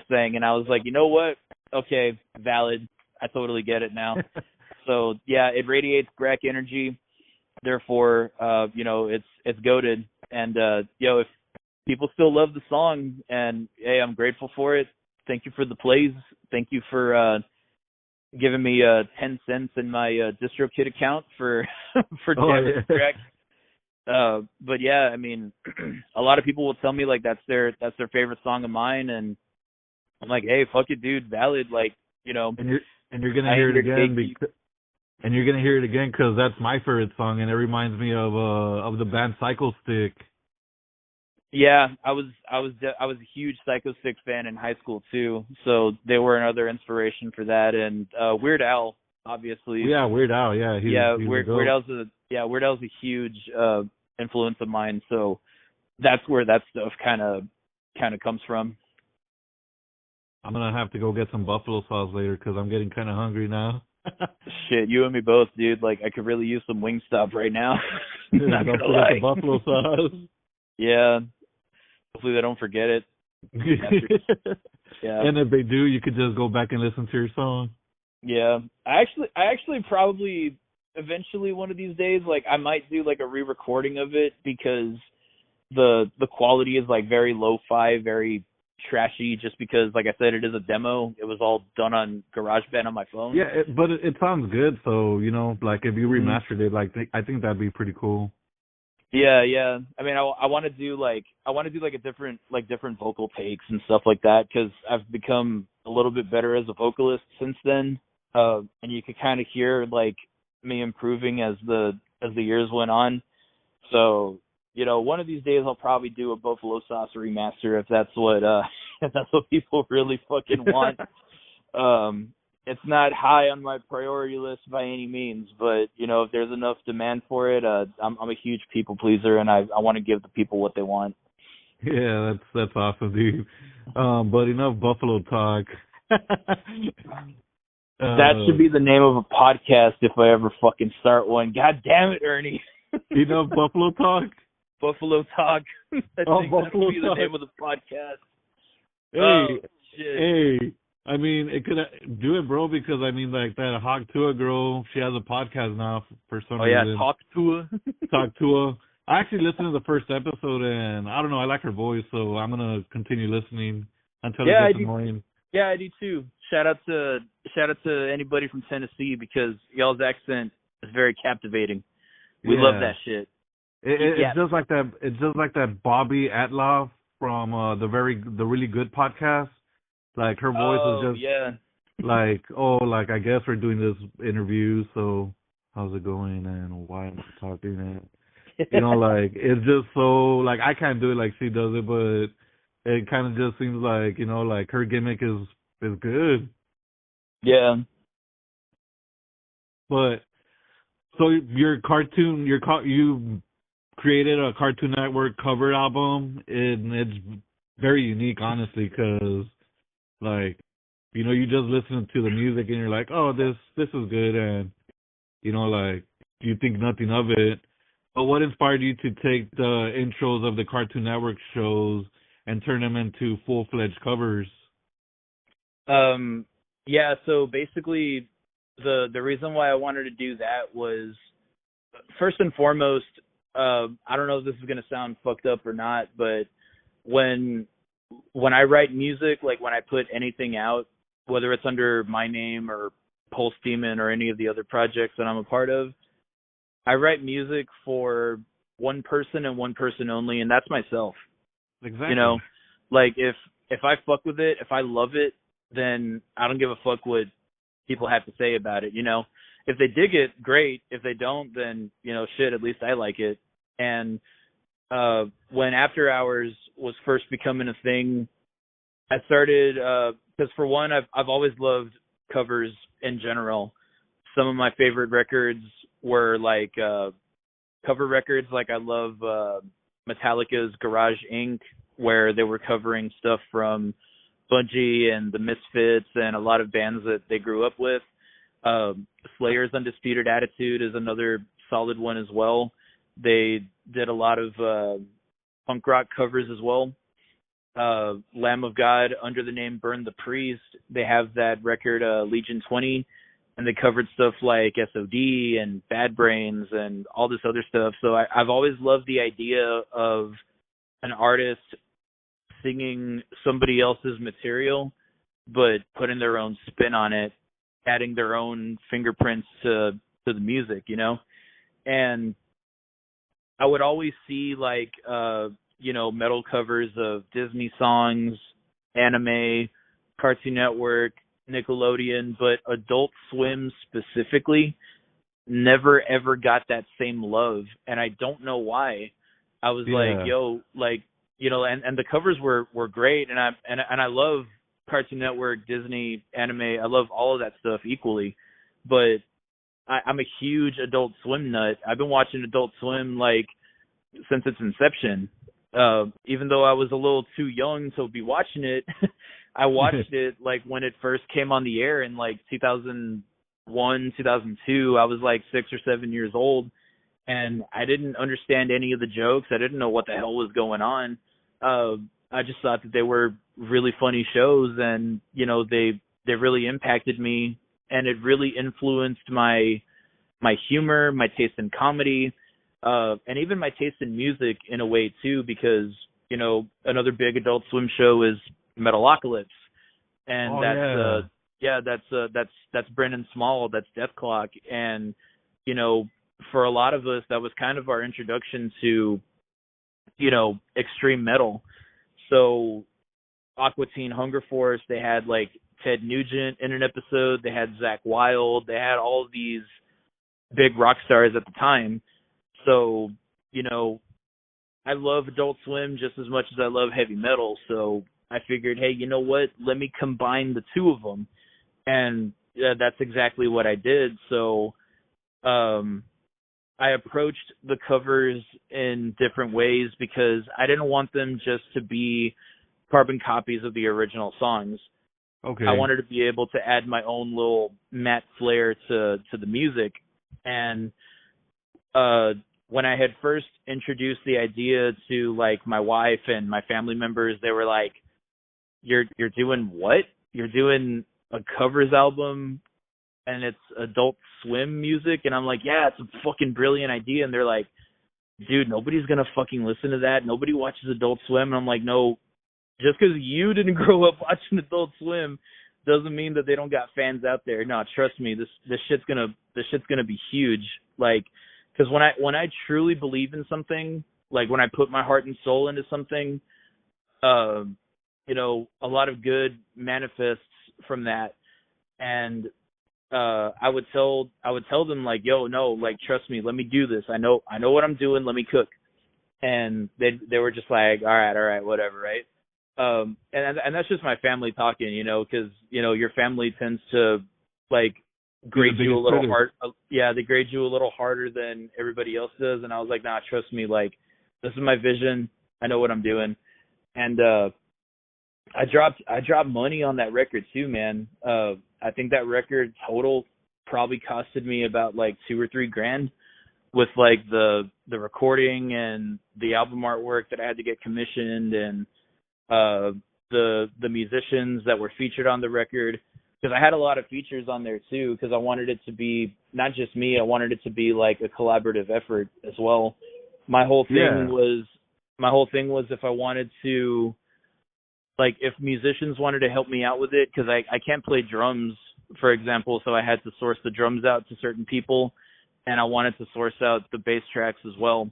sang, and I was like, you know what? Okay, valid. I totally get it now. So yeah, it radiates Brack energy. Therefore, it's goated. And if people still love the song, and hey, I'm grateful for it. Thank you for the plays. Thank you for giving me 10 cents in my DistroKid account for jamming the track. But yeah, I mean, a lot of people will tell me like that's their favorite song of mine, and I'm like, hey, fuck it, dude, valid. Like, and you're gonna hear it again and you're gonna hear it again because that's my favorite song, and it reminds me of the band Cycle Stick. Yeah, I was a huge Psycho Stick fan in high school too, so they were another inspiration for that. And Weird Al, obviously. Yeah, Weird Al. Yeah, Weird Al's a huge influence of mine. So that's where that stuff kind of comes from. I'm gonna have to go get some buffalo sauce later because I'm getting kind of hungry now. Shit, you and me both, dude. Like I could really use some Wingstop right now. Not don't forget the buffalo sauce. Yeah. Hopefully they don't forget it. Yeah. And if they do, you could just go back and listen to your song. Yeah. I actually probably eventually one of these days, like I might do like a re-recording of it because the quality is like very lo-fi, very trashy, just because like I said, it is a demo. It was all done on GarageBand on my phone. Yeah, but it sounds good, so like if you remastered it, like I think that'd be pretty cool. Yeah. I mean, I want to do like a different vocal takes and stuff like that because I've become a little bit better as a vocalist since then. And you could kind of hear like me improving as the years went on. So one of these days I'll probably do a Buffalo Sauce remaster if that's what people really fucking want. It's not high on my priority list by any means, but if there's enough demand for it, I'm a huge people pleaser, and I want to give the people what they want. Yeah, that's awesome, dude. But enough Buffalo talk. That should be the name of a podcast if I ever fucking start one. God damn it, Ernie. Enough Buffalo talk. Buffalo talk. I think Buffalo that would be the talk. name of the podcast. Hey. I mean, it could do it, bro, because I mean, like that Hawk Tua girl, she has a podcast now for some reason. Oh yeah, Talk Tua. Talk Tua. I actually listened to the first episode, and I don't know, I like her voice, so I'm gonna continue listening until it gets annoying. Yeah, I do too. Shout out to anybody from Tennessee because y'all's accent is very captivating. We love that shit. It's just like that. It's just like that Bobby Atloff from the really good podcast. Like her voice is just like, like I guess we're doing this interview, so how's it going and why am I talking and like it's just so like I can't do it like she does it, but it kind of just seems like like her gimmick is good. Yeah. But so your cartoon, you created a Cartoon Network cover album, and it's very unique, honestly, because like, you just listen to the music and you're like, oh, this is good, and like you think nothing of it. But what inspired you to take the intros of the Cartoon Network shows and turn them into full-fledged covers? Yeah, so basically the reason why I wanted to do that was, first and foremost, I don't know if this is gonna sound fucked up or not, but when I write music, like when I put anything out, whether it's under my name or Pulse Demon or any of the other projects that I'm a part of, I write music for one person and one person only, and that's myself. You know, Exactly. like if I fuck with it, if I love it, then I don't give a fuck what people have to say about it. If they dig it, great. If they don't, then shit. At least I like it. And when After Hours was first becoming a thing, I started because for one, I've always loved covers in general. Some of my favorite records were like cover records. Like I love Metallica's Garage Inc., where they were covering stuff from Bungie and the Misfits and a lot of bands that they grew up with. Slayer's Undisputed Attitude is another solid one as well. They did a lot of punk rock covers as well. Lamb of God, under the name Burn the Priest, they have that record Legion 20, and they covered stuff like SOD and Bad Brains and all this other stuff. So I've always loved the idea of an artist singing somebody else's material, but putting their own spin on it, adding their own fingerprints to the music, And I would always see like metal covers of Disney songs, anime, Cartoon Network, Nickelodeon, but Adult Swim specifically never ever got that same love, and I don't know why. I was like, Yeah. yo, like, and the covers were great, and I love Cartoon Network, Disney, anime. I love all of that stuff equally, but I'm a huge Adult Swim nut. I've been watching Adult Swim like since its inception. Even though I was a little too young to be watching it, I watched it like when it first came on the air in like 2001, 2002. I was like 6 or 7 years old, and I didn't understand any of the jokes. I didn't know what the hell was going on. I just thought that they were really funny shows, and they really impacted me, and it really influenced my humor, my taste in comedy, and even my taste in music in a way too, because another big Adult Swim show is Metalocalypse, and Oh yeah. that's Brendan Small, that's Death Clock, and for a lot of us that was kind of our introduction to extreme metal. So Aqua Teen Hunger Force, they had like Ted Nugent in an episode, they had Zakk Wylde, they had all of these big rock stars at the time. So, I love Adult Swim just as much as I love heavy metal. So I figured, hey, you know what? Let me combine the two of them. And that's exactly what I did. So I approached the covers in different ways because I didn't want them just to be carbon copies of the original songs. I Okay. wanted to be able to add my own little Matt flair to the music. And when I had first introduced the idea to like my wife and my family members, they were like, "You're doing what? You're doing a covers album and it's Adult Swim music?" And I'm like, "Yeah, it's a fucking brilliant idea." And they're like, "Dude, nobody's gonna fucking listen to that. Nobody watches Adult Swim." And I'm like, "No, just because you didn't grow up watching Adult Swim doesn't mean that they don't got fans out there. No, trust me, this shit's gonna be huge. Like, because when I truly believe in something, like when I put my heart and soul into something, a lot of good manifests from that. And I would tell them like, yo, no, like trust me, let me do this. I know what I'm doing. Let me cook. And they were just like, all right, whatever, right? And that's just my family talking, because your family tends to like Be the grade you a biggest little critic. hard. Yeah, they grade you a little harder than everybody else does. And I was like, nah, trust me, like this is my vision. I know what I'm doing. And I dropped money on that record too, man. I think that record total probably costed me about like $2 or $3 with like the recording and the album artwork that I had to get commissioned, and the musicians that were featured on the record, because I had a lot of features on there too, because I wanted it to be not just me, I wanted it to be like a collaborative effort as well. My whole thing Yeah. was my whole thing was if I wanted to, like, if musicians wanted to help me out with it, because I can't play drums, for example, so I had to source the drums out to certain people, and I wanted to source out the bass tracks as well.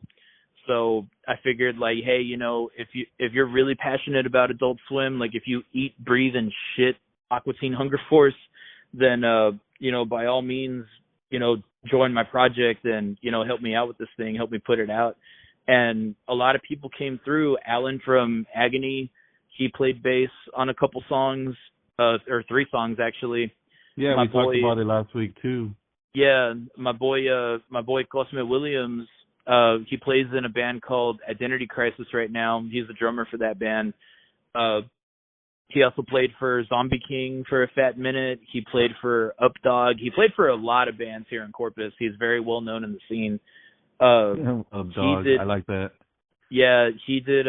So I figured, like, hey, if you're really passionate about Adult Swim, like if you eat, breathe, and shit Aqua Teen Hunger Force, then by all means, join my project and help me out with this thing, help me put it out. And a lot of people came through. Alan from Agony, he played bass on a couple songs, or 3 songs actually. Yeah, we talked about it last week too. Yeah, my boy Cosme Williams, he plays in a band called Identity Crisis right now. He's the drummer for that band. He also played for Zombie King for a fat minute. He played for Updog. He played for a lot of bands here in Corpus. He's very well known in the scene. Updog, I like that. Yeah, he did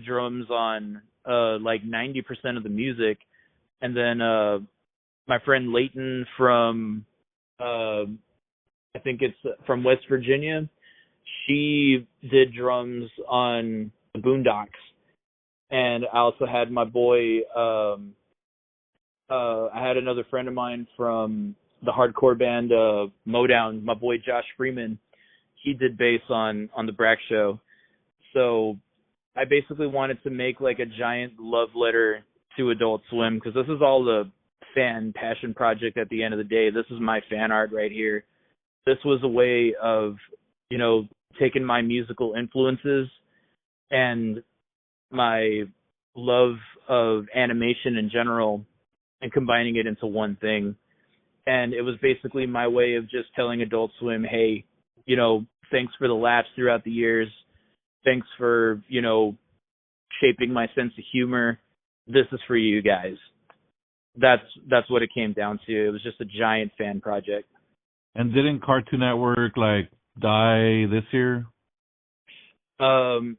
drums on like 90% of the music. And then my friend Leighton from I think it's from West Virginia, she did drums on the Boondocks. And I also had my boy, I had another friend of mine from the hardcore band Modown, my boy Josh Freeman. He did bass on the Brack Show. So I basically wanted to make like a giant love letter to Adult Swim, because this is all the fan passion project at the end of the day. This is my fan art right here. This was a way of, taking my musical influences and my love of animation in general and combining it into one thing. And it was basically my way of just telling Adult Swim, hey, thanks for the laughs throughout the years. Thanks for, shaping my sense of humor. This is for you guys. That's what it came down to. It was just a giant fan project. And didn't Cartoon Network die this year? Cartoon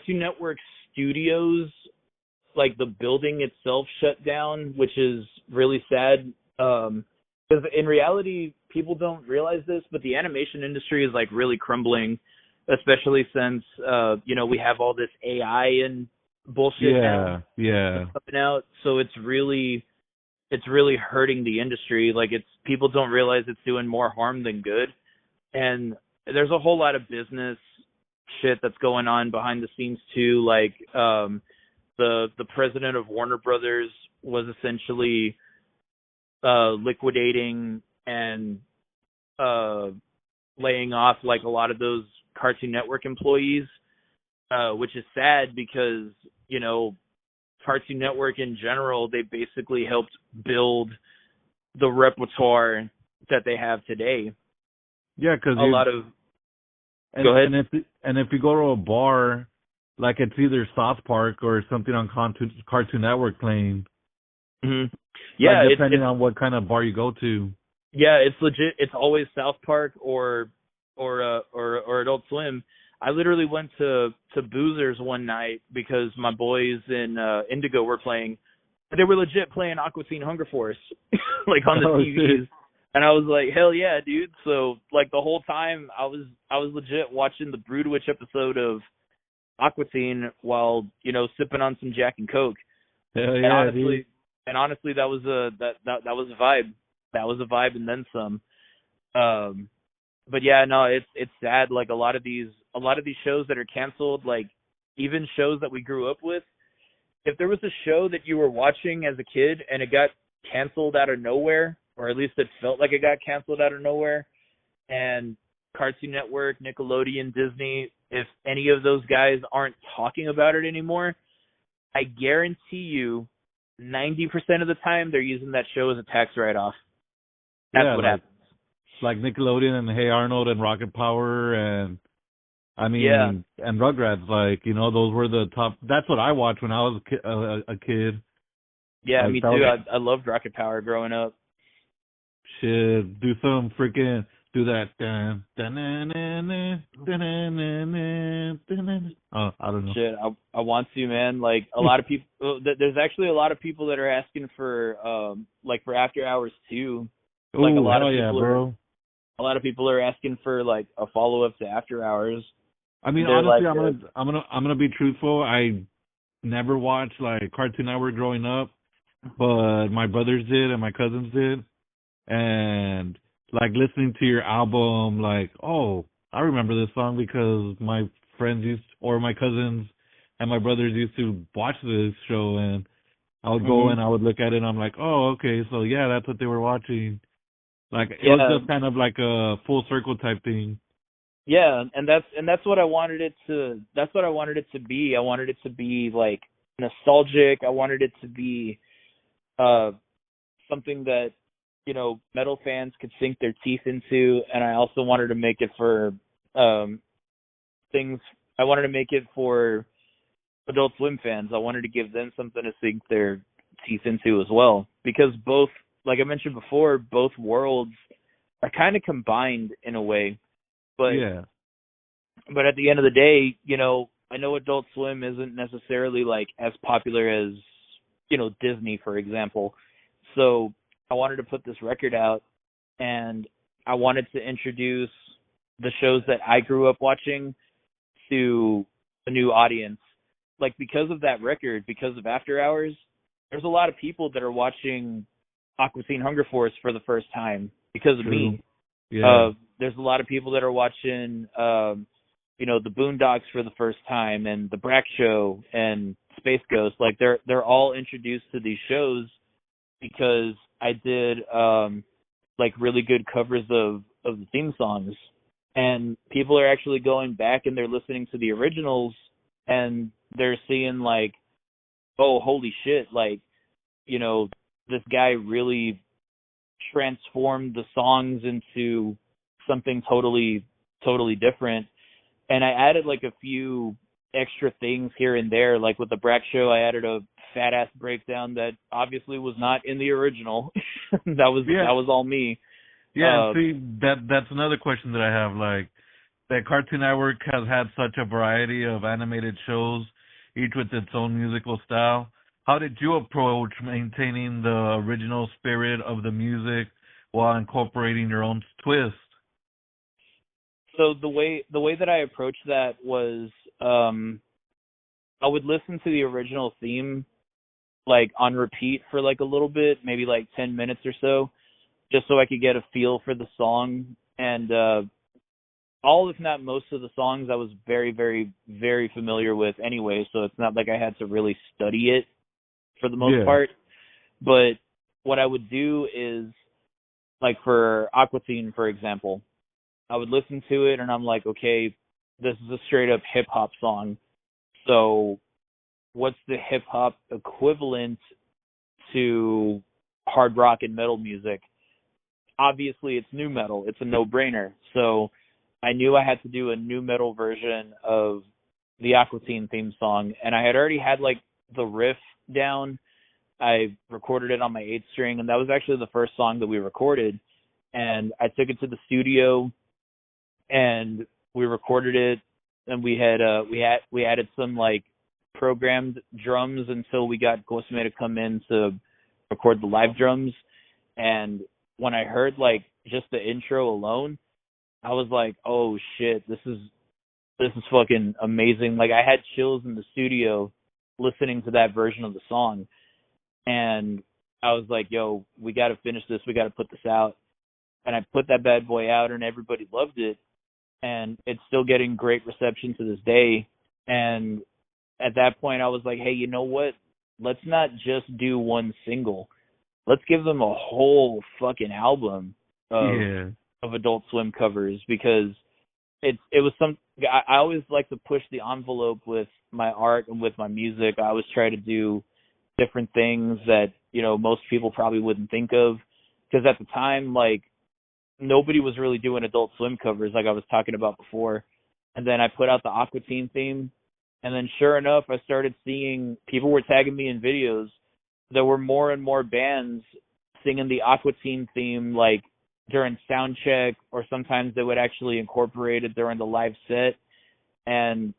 Network Studios, like the building itself, shut down, which is really sad. Because in reality, people don't realize this, but the animation industry is like really crumbling, especially since we have all this AI and bullshit now coming out. So it's really hurting the industry. Like, people don't realize it's doing more harm than good. And there's a whole lot of business shit that's going on behind the scenes too. Like, the president of Warner Brothers was essentially liquidating and laying off like a lot of those Cartoon Network employees, which is sad because, Cartoon Network in general, they basically helped build the repertoire that they have today. Yeah, because Go ahead. And if you go to a bar, like it's either South Park or something on Cartoon Network playing. Mm-hmm. Yeah, depending on what kind of bar you go to. Yeah, it's legit. It's always South Park or Adult Swim. I literally went to Boozers one night because my boys in Indigo were playing. They were legit playing Aqua Teen Hunger Force, like on the TVs. Shit. And I was like, hell yeah, dude. So like the whole time I was legit watching the Broodwitch episode of Aqua Teen while, sipping on some Jack and Coke. Hell yeah, dude. And honestly, that was a vibe. That was a vibe and then some. But yeah, no, it's sad. Like a lot of these shows that are canceled, like even shows that we grew up with. If there was a show that you were watching as a kid and it got canceled out of nowhere, or at least it felt like it got canceled out of nowhere, and Cartoon Network, Nickelodeon, Disney, if any of those guys aren't talking about it anymore, I guarantee you 90% of the time they're using that show as a tax write-off. That's what happens. Like Nickelodeon and Hey Arnold and Rocket Power and and Rugrats, those were the top. That's what I watched when I was a kid. Yeah, me too. I loved Rocket Power growing up. Shit, do some freaking do that. Dun, dun, dun, dun, dun, dun, dun, dun, dun, dun. Oh, I don't know. Shit, I want to, man. Like a lot of people, there's actually a lot of people that are asking for like for after hours too. Like Oh, hell yeah, bro. a lot of people are asking for like a follow up to after hours. I mean, And they're honestly, like, I'm gonna be truthful. I never watched like Cartoon Network growing up, but my brothers did and my cousins did, and like listening to your album, like, oh, I remember this song because my friends used or my cousins and my brothers used to watch this show, and I would go hmm and I would look at it and I'm like, oh, okay, so yeah, that's what they were watching. Like it was yeah, just kind of like a full circle type thing. yeah, and that's what I wanted it to. That's what I wanted it to be. I wanted it to be like nostalgic. I wanted it to be uh something that metal fans could sink their teeth into, and I also wanted to make it for um things. I wanted to make it for Adult Swim fans. I wanted to give them something to sink their teeth into as well, because both, like I mentioned before, both worlds are kind of combined in a way. But Yeah, at the end of the day, I know Adult Swim isn't necessarily like as popular as Disney, for example. So I wanted to put this record out, and I wanted to introduce the shows that I grew up watching to a new audience. Like because of that record, because of After Hours, there's a lot of people that are watching Aqua Teen Hunger Force for the first time because of true. me. Yeah. There's a lot of people that are watching, the Boondocks for the first time, and the Brack Show and Space Ghost. Like they're all introduced to these shows because I did like really good covers of the theme songs, and people are actually going back and they're listening to the originals, and they're seeing like, oh, holy shit, like this guy really transformed the songs into something totally different. And I added like a few extra things here and there. Like with the Brack Show, I added a fat ass breakdown that obviously was not in the original. Yeah. that was all me. Yeah, and Uh, see that's another question that I have. Like that Cartoon Network has had such a variety of animated shows, each with its own musical style. How did you approach maintaining the original spirit of the music while incorporating your own twist? so the way that I approached that was, I would listen to the original theme like on repeat for like a little bit, maybe like 10 minutes or so, just so I could get a feel for the song. And all, if not most of the songs I was very, very, very familiar with anyway, so it's not like I had to really study it for the most Yeah. part. But what I would do is, like for Aqua Teen, for example, I would listen to it and I'm like, okay, this is a straight up hip hop song. So what's the hip hop equivalent to hard rock and metal music? Obviously it's new metal. It's a no-brainer. So I knew I had to do a new metal version of the Aqua Teen theme song, and I had already had like the riff down. I recorded it on my 8 string, and that was actually the first song that we recorded. And I took it to the studio, and we recorded it, and we added some like programmed drums until we got Ghostman to come in to record the live drums. And when I heard like just the intro alone, I was like, oh shit, this is fucking amazing. Like I had chills in the studio listening to that version of the song, and I was like, yo, we got to finish this. We got to put this out. And I put that bad boy out, and everybody loved it, and it's still getting great reception to this day. And at that point, I was like, hey, you know what? Let's not just do one single. Let's give them a whole fucking album of Yeah. Adult Swim covers, because it was some. I always like to push the envelope with my art and with my music. I always try to do different things that most people probably wouldn't think of, because at the time, like, nobody was really doing Adult Swim covers like I was talking about before. And then I put out the Aqua Teen theme, and then sure enough, I started seeing people were tagging me in videos. There were more and more bands singing the Aqua Teen theme like during sound check, or sometimes they would actually incorporate it during the live set. And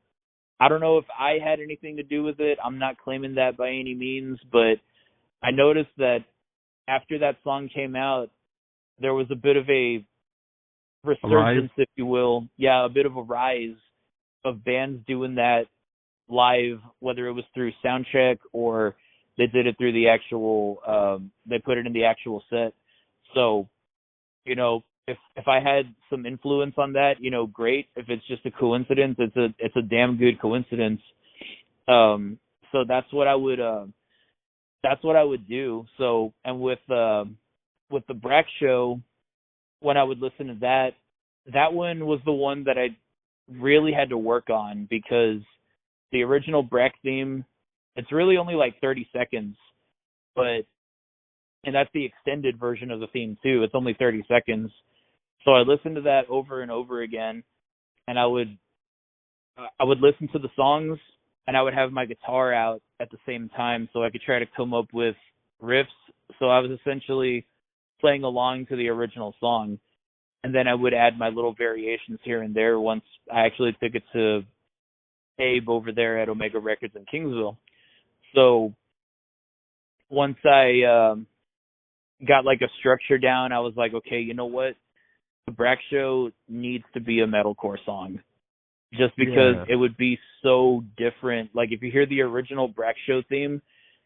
I don't know if I had anything to do with it. I'm not claiming that by any means, but I noticed that after that song came out, there was a bit of a Alive. resurgence, if you will. Yeah, a bit of a rise of bands doing that live, whether it was through soundcheck or they did it through the actual, they put it in the actual set. So, if I had some influence on that, great. If it's just a coincidence, it's a damn good coincidence. So that's what I would do. So, and with the Brack show, when I would listen to that, that one was the one that I really had to work on, because the original Brack theme, it's really only like 30 seconds, but, and that's the extended version of the theme too. It's only 30 seconds. So I listened to that over and over again, and I would listen to the songs, and I would have my guitar out at the same time so I could try to come up with riffs. So I was essentially playing along to the original song, and then I would add my little variations here and there once I actually took it to Abe over there at Omega Records in Kingsville. So once I got like a structure down, I was like, okay, you know what? The Brack Show needs to be a metalcore song, just because Yeah. it would be so different. Like if you hear the original Brack Show theme,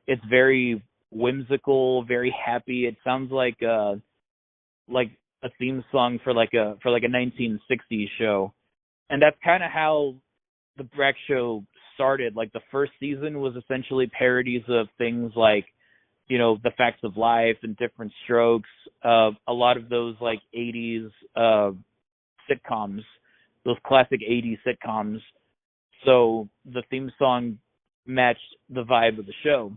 it's very whimsical, very happy. It sounds like a theme song for like a 1960s show. And that's kind of how the Brack Show started. Like the first season was essentially parodies of things like, The Facts of Life and Different Strokes, a lot of those like 80s sitcoms, those classic 80s sitcoms. So the theme song matched the vibe of the show.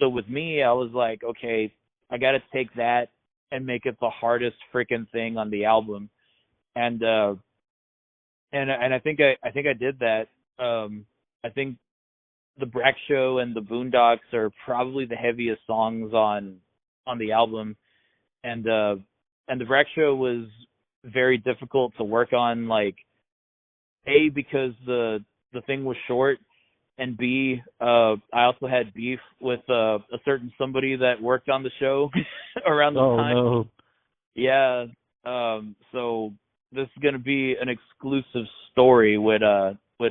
So with me, I was like, okay, I got to take that and make it the hardest freaking thing on the album. And I think I did that. I think the Brack Show and the Boondocks are probably the heaviest songs on the album, and the Brack Show was very difficult to work on. Like, A, because the thing was short, and B, I also had beef with a certain somebody that worked on the show around the Oh time. no. Yeah. So this is gonna be an exclusive story with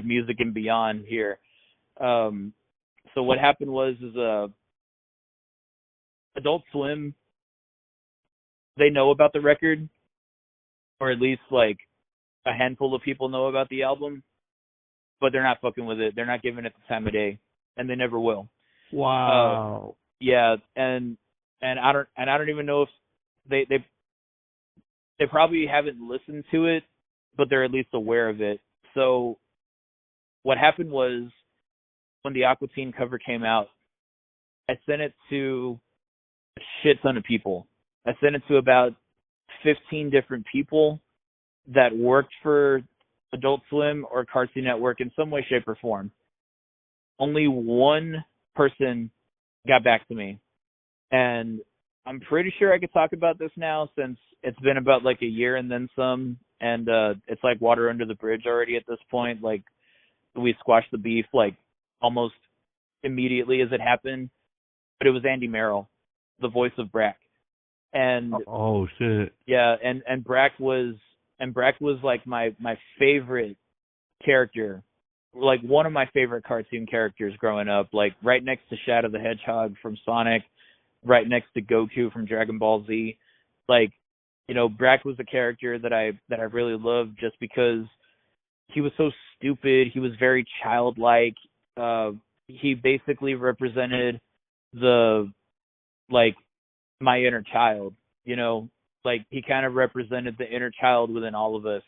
Music and Beyond here. So what happened was Adult Swim, they know about the record, or at least like a handful of people know about the album, but they're not fucking with it. They're not giving it the time of day, and they never will. Wow. Yeah, and I don't even know if they probably haven't listened to it, but they're at least aware of it. So what happened was, when the Aqua Teen cover came out, I sent it to a shit ton of people. I sent it to about 15 different people that worked for Adult Swim or Cartoon Network in some way, shape, or form. Only one person got back to me. And I'm pretty sure I could talk about this now, since it's been about like a year and then some, and it's like water under the bridge already at this point. Like, we squashed the beef like almost immediately as it happened. But it was Andy Merrill, the voice of Brack. And Oh shit. yeah, and Brack was like my favorite character, like one of my favorite cartoon characters growing up, like right next to Shadow the Hedgehog from Sonic, right next to Goku from Dragon Ball Z. Like, Brack was a character that I really loved, just because he was so stupid. He was very childlike. He basically represented the, like, my inner child, like he kind of represented the inner child within all of us.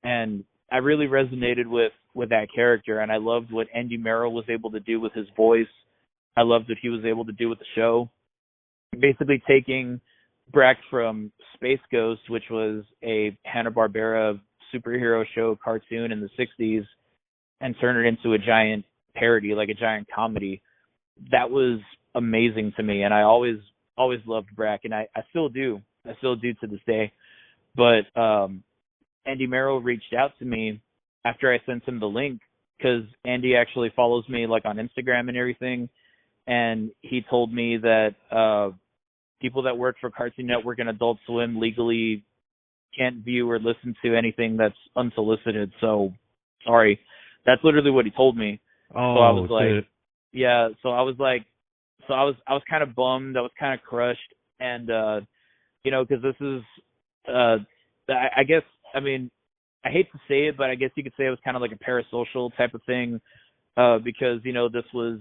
And I really resonated with that character, and I loved what Andy Merrill was able to do with his voice. I loved what he was able to do with the show. Basically taking Brack from Space Ghost, which was a Hanna-Barbera superhero show cartoon in the 60s, and turn it into a giant parody, like a giant comedy. That was amazing to me, and I always loved Brack, and I still do. I still do to this day. But Andy Merrill reached out to me after I sent him the link because Andy actually follows me like on Instagram and everything, and he told me that people that work for Cartoon Network and Adult Swim legally can't view or listen to anything that's unsolicited. So sorry, that's literally what he told me. So I was Oh like, shit. yeah. So I was like, I was kind of bummed. I was kind of crushed, and because this is, I guess, I mean, I hate to say it, but I guess you could say it was kind of like a parasocial type of thing, because this was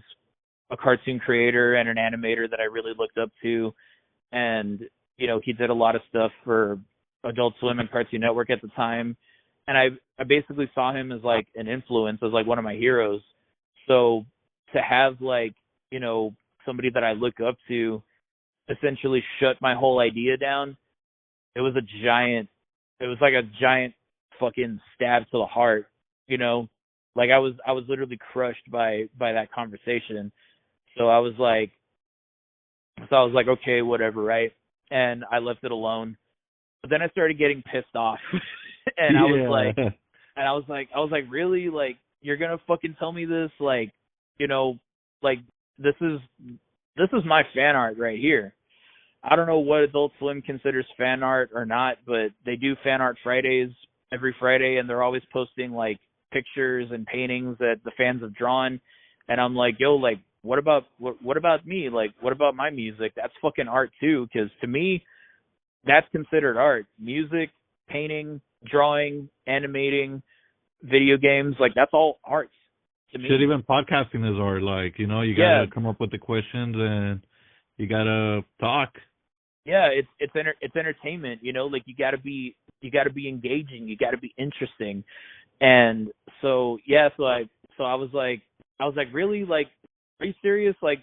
a cartoon creator and an animator that I really looked up to, and he did a lot of stuff for Adult Swim and Cartoon Network at the time, and I basically saw him as like an influence, as like one of my heroes. So to have like somebody that I look up to essentially shut my whole idea down, it was like a giant fucking stab to the heart, like I was literally crushed by that conversation. So I was like, okay, whatever, right? And I left it alone. But then I started getting pissed off, and Yeah. I was like, really? Like, you're gonna fucking tell me this? Like, like this is my fan art right here. I don't know what Adult Swim considers fan art or not, but they do fan art Fridays every Friday, and they're always posting like pictures and paintings that the fans have drawn. And I'm like, yo, like, what about me? Like, what about my music? That's fucking art too, because to me, that's considered art. Music, painting, drawing, animating, video games, like that's all art to me. Shit, even podcasting is art. Like, you Yeah, gotta come up with the questions and you gotta talk. yeah, it's entertainment, like you got to be engaging, you got to be interesting. And so yeah, so I was like, really? Like, are you serious? Like,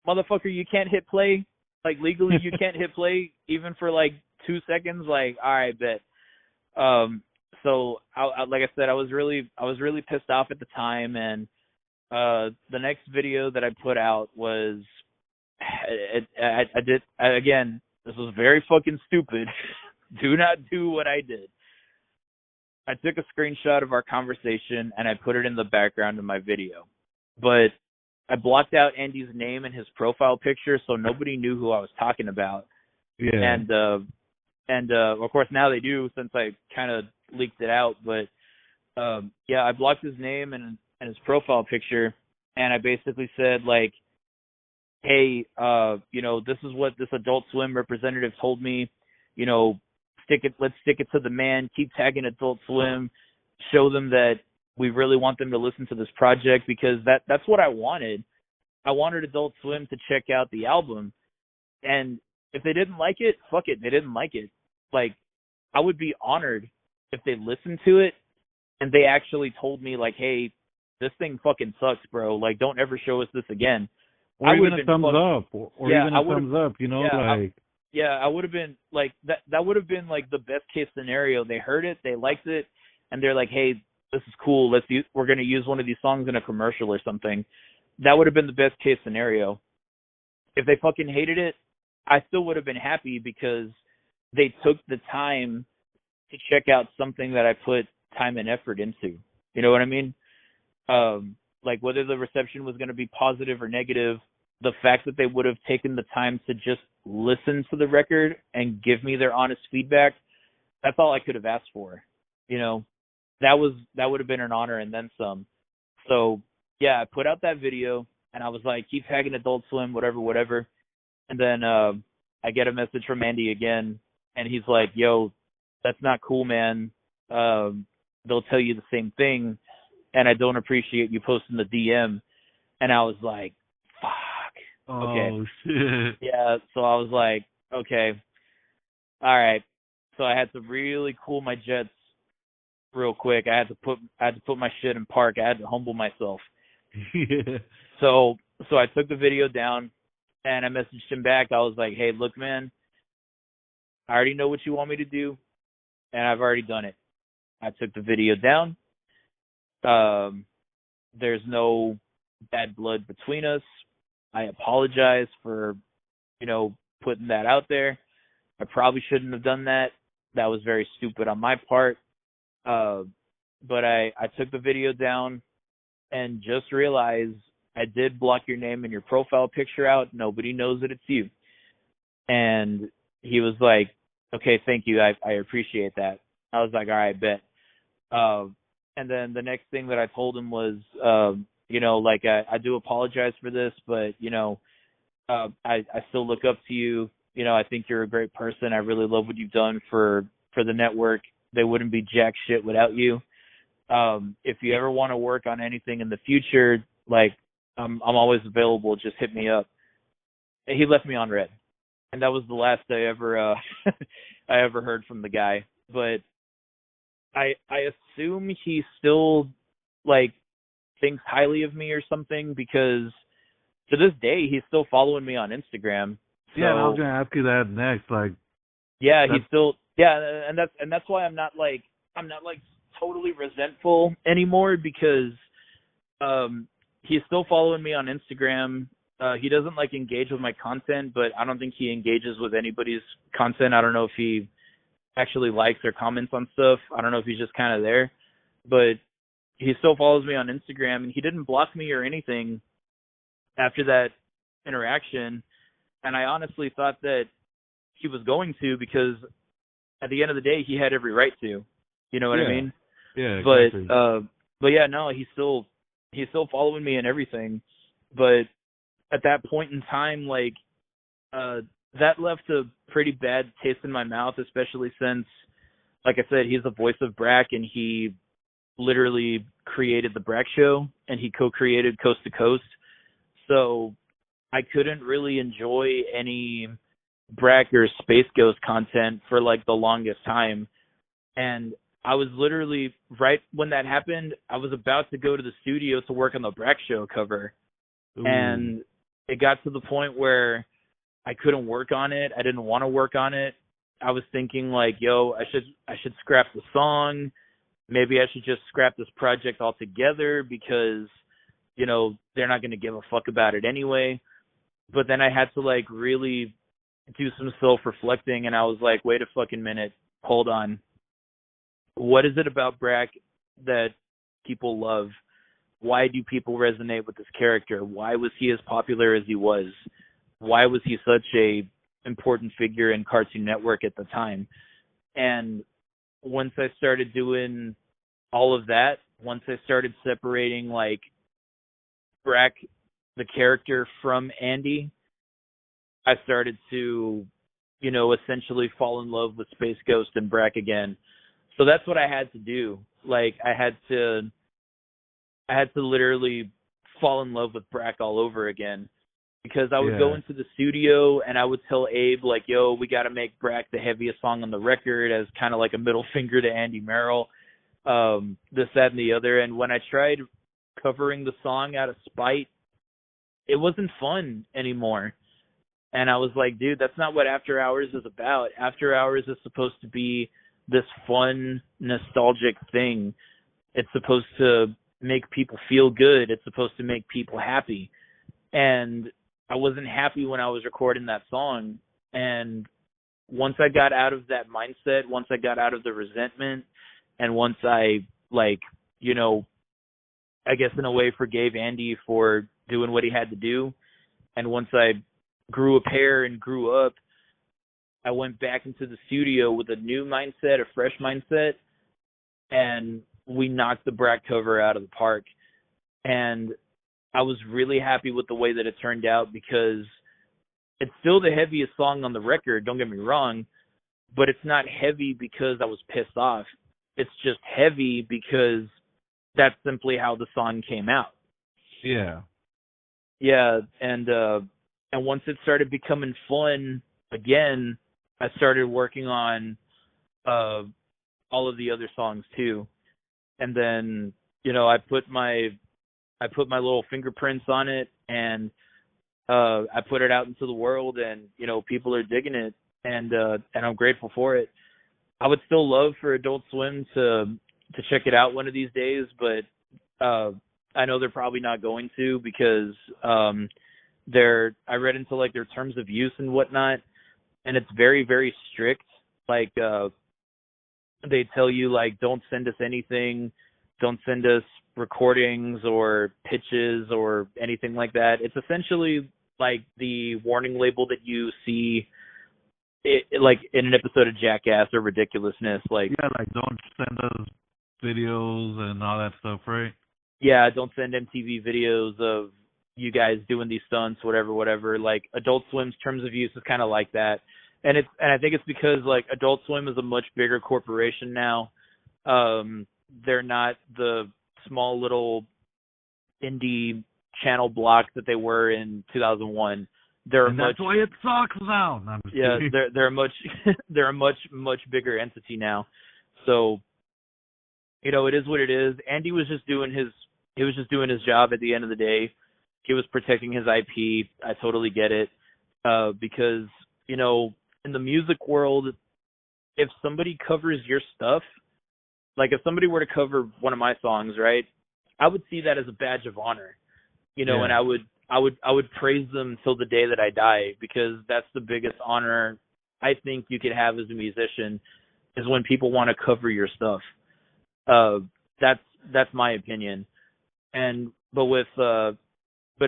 motherfucker, you can't hit play? Like, legally you can't hit play even for like 2 seconds? Like, all right, bet. So like I said, I was really pissed off at the time, and the next video that I put out was, again, this was very fucking stupid. Do not do what I did. I took a screenshot of our conversation and I put it in the background of my video. But I blocked out Andy's name and his profile picture so nobody knew who I was talking about. Yeah. And of course now they do, since I kind of leaked it out. But yeah, I blocked his name and his profile picture, and I basically said like, hey, this is what this Adult Swim representative told me, let's stick it to the man, keep tagging Adult Swim, show them that we really want them to listen to this project, because that's what I wanted. I wanted Adult Swim to check out the album, and if they didn't like it, fuck it, they didn't like it. Like, I would be honored if they listened to it and they actually told me like, hey, this thing fucking sucks, bro. Like, don't ever show us this again. Or even a thumbs up, or Yeah, even I a would have. thumbs up, Yeah, like. I would have been like that. That would have been like the best case scenario. They heard it, they liked it, and they're like, "Hey, this is cool. We're gonna use one of these songs in a commercial or something." That would have been the best case scenario. If they fucking hated it, I still would have been happy because they took the time to check out something that I put time and effort into. You know what I mean? Like, whether the reception was going to be positive or negative, the fact that they would have taken the time to just listen to the record and give me their honest feedback, that's all I could have asked for. That would have been an honor and then some. So yeah, I put out that video and I was like, keep tagging Adult Swim, whatever. And then I get a message from Andy again, and he's like, yo, that's not cool, man. They'll tell you the same thing, and I don't appreciate you posting the DM. And I was like, fuck. Okay. Oh shit. Yeah, so I was like, okay, all right. So I had to really cool my jets real quick. I had to put my shit in park. I had to humble myself. Yeah. So I took the video down and I messaged him back. I was like, hey, look, man, I already know what you want me to do, and I've already done it. I took the video down. There's no bad blood between us. I apologize for, putting that out there. I probably shouldn't have done that. That was very stupid on my part. Uh, but I took the video down and just realized I did block your name and your profile picture out. Nobody knows that it's you. And he was like, okay, thank you. I appreciate that. I was like, all right, bet. Uh, and then the next thing that I told him was, like, I do apologize for this, but, I still look up to you. I think you're a great person. I really love what you've done for the network. They wouldn't be jack shit without you. If you ever want to work on anything in the future, like, I'm always available. Just hit me up. And he left me on red. And that was the last I ever I ever heard from the guy. But I assume he still, like, thinks highly of me or something, because to this day he's still following me on Instagram. So, Yeah, and I was gonna ask you that next. Like, yeah, he's still, and that's why I'm not like totally resentful anymore, because he's still following me on Instagram. He doesn't like engage with my content, but I don't think he engages with anybody's content. I don't know if he actually likes or comments on stuff. I don't know if he's just kind of there, but he still follows me on Instagram, and he didn't block me or anything after that interaction. And I honestly thought that he was going to, because at the end of the day, he had every right to. You know what I mean? Yeah, exactly. But yeah, no, he's still following me and everything. But at that point in time, like, that left a pretty bad taste in my mouth, especially since, like I said, he's the voice of Brack, and he literally created the Brack Show, and he co-created Coast to Coast. So I couldn't really enjoy any Brack or Space Ghost content for, like, the longest time. And I was literally, right when that happened, I was about to go to the studio to work on the Brack Show cover. Ooh. And it got to the point where I couldn't work on it. I didn't want to work on it. I was thinking, like, yo, I should scrap the song. Maybe I should just scrap this project altogether, because, they're not going to give a fuck about it anyway. But then I had to, like, really do some self-reflecting, and I was like, wait a fucking minute. Hold on. What is it about Brack that people love? Why do people resonate with this character? Why was he as popular as he was? Why was he such a important figure in Cartoon Network at the time? And once I started doing all of that, once I started separating, like, Brack, the character, from Andy, I started to, essentially fall in love with Space Ghost and Brack again. So that's what I had to do. Like, I had to literally fall in love with Brack all over again, because I would go into the studio and I would tell Abe, like, yo, we got to make Brack the heaviest song on the record, as kind of like a middle finger to Andy Merrill, this, that, and the other. And when I tried covering the song out of spite, it wasn't fun anymore. And I was like, dude, that's not what After Hours is about. After Hours is supposed to be this fun, nostalgic thing. It's supposed to make people feel good. It's supposed to make people happy. And I wasn't happy when I was recording that song. And once I got out of that mindset, once I got out of the resentment, and once I, like, I guess in a way forgave Andy for doing what he had to do, and once I grew a pair and grew up, I went back into the studio with a new mindset, a fresh mindset, and we knocked the Brack cover out of the park. And I was really happy with the way that it turned out, because it's still the heaviest song on the record, don't get me wrong, but it's not heavy because I was pissed off. It's just heavy because that's simply how the song came out. Yeah. Yeah, and once it started becoming fun again, I started working on all of the other songs too. And then, I put my little fingerprints on it, and I put it out into the world, and people are digging it, and I'm grateful for it. I would still love for Adult Swim to check it out one of these days, but I know they're probably not going to, because I read into, like, their terms of use and whatnot, and it's very, very strict. Like they tell you like don't send us anything, don't send us recordings or pitches or anything like that. It's essentially like the warning label that you see like in an episode of Jackass or Ridiculousness. Like, Yeah, like don't send us videos and all that stuff, right? yeah, don't send MTV videos of you guys doing these stunts, whatever, whatever. Like Adult Swim's terms of use is kind of like that, and I think it's because like Adult Swim is a much bigger corporation now. They're not the small little indie channel block that they were in 2001. They're a And much that's why it sucks now. No, I'm just yeah, kidding. they're a much they're a much bigger entity now. So, you know, it is what it is. Andy was just doing his job at the end of the day. He was protecting his IP. I totally get it. Because, you know, in the music world, if somebody covers your stuff, like if somebody were to cover one of my songs, right, I would see that as a badge of honor, you know, and Yeah. I would praise them till the day that I die, because that's the biggest honor I think you could have as a musician, is when people want to cover your stuff. Uh, that's my opinion. And but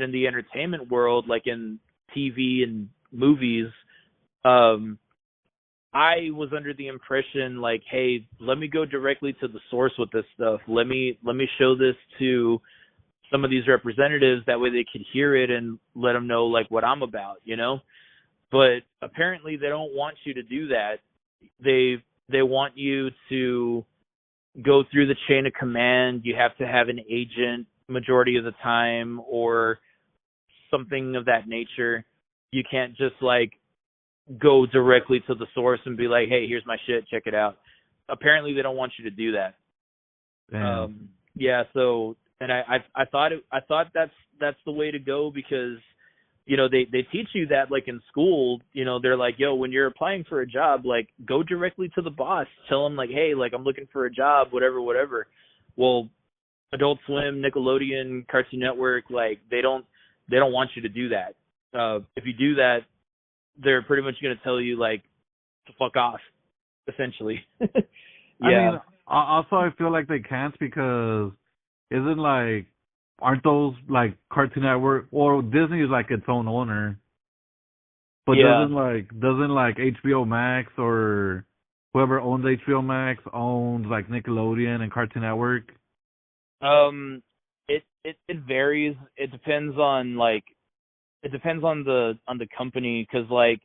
in the entertainment world, like in TV and movies, um, I was under the impression like, hey, let me go directly to the source with this stuff. Let me show this to some of these representatives, that way they could hear it and let them know like what I'm about, you know? But apparently they don't want you to do that. They want you to go through the chain of command. You have to have an agent majority of the time or something of that nature. You can't just like go directly to the source and be like, hey, here's my shit, check it out. Apparently they don't want you to do that. Damn. Yeah, so and I thought that's the way to go, because you know they teach you that like in school. You know, they're like, yo, when you're applying for a job, like go directly to the boss, tell them like, hey, like I'm looking for a job, whatever. Well, Adult Swim, Nickelodeon, Cartoon Network, like they don't want you to do that. If you do that, they're pretty much going to tell you like to fuck off, essentially. I Yeah. mean, also I feel like they can't because isn't like aren't those like Cartoon Network or Disney is like its own owner, but Yeah. doesn't like HBO Max or whoever owns HBO Max owns like Nickelodeon and Cartoon Network. It varies. It depends on the company, because like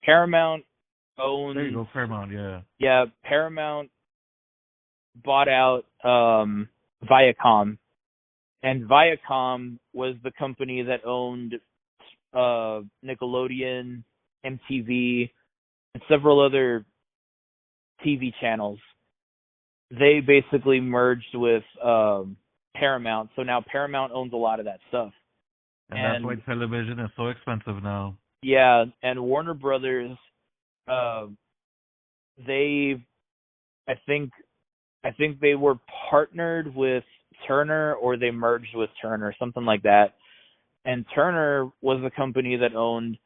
Paramount There you owns go, Paramount. Yeah. yeah, Paramount bought out Viacom, and Viacom was the company that owned Nickelodeon, MTV, and several other TV channels. They basically merged with Paramount, so now Paramount owns a lot of that stuff. And that's why And television is so expensive now. yeah, and Warner Brothers, uh, they, I think, I think they were partnered with Turner, or they merged with Turner, something like that. And Turner was the company that owned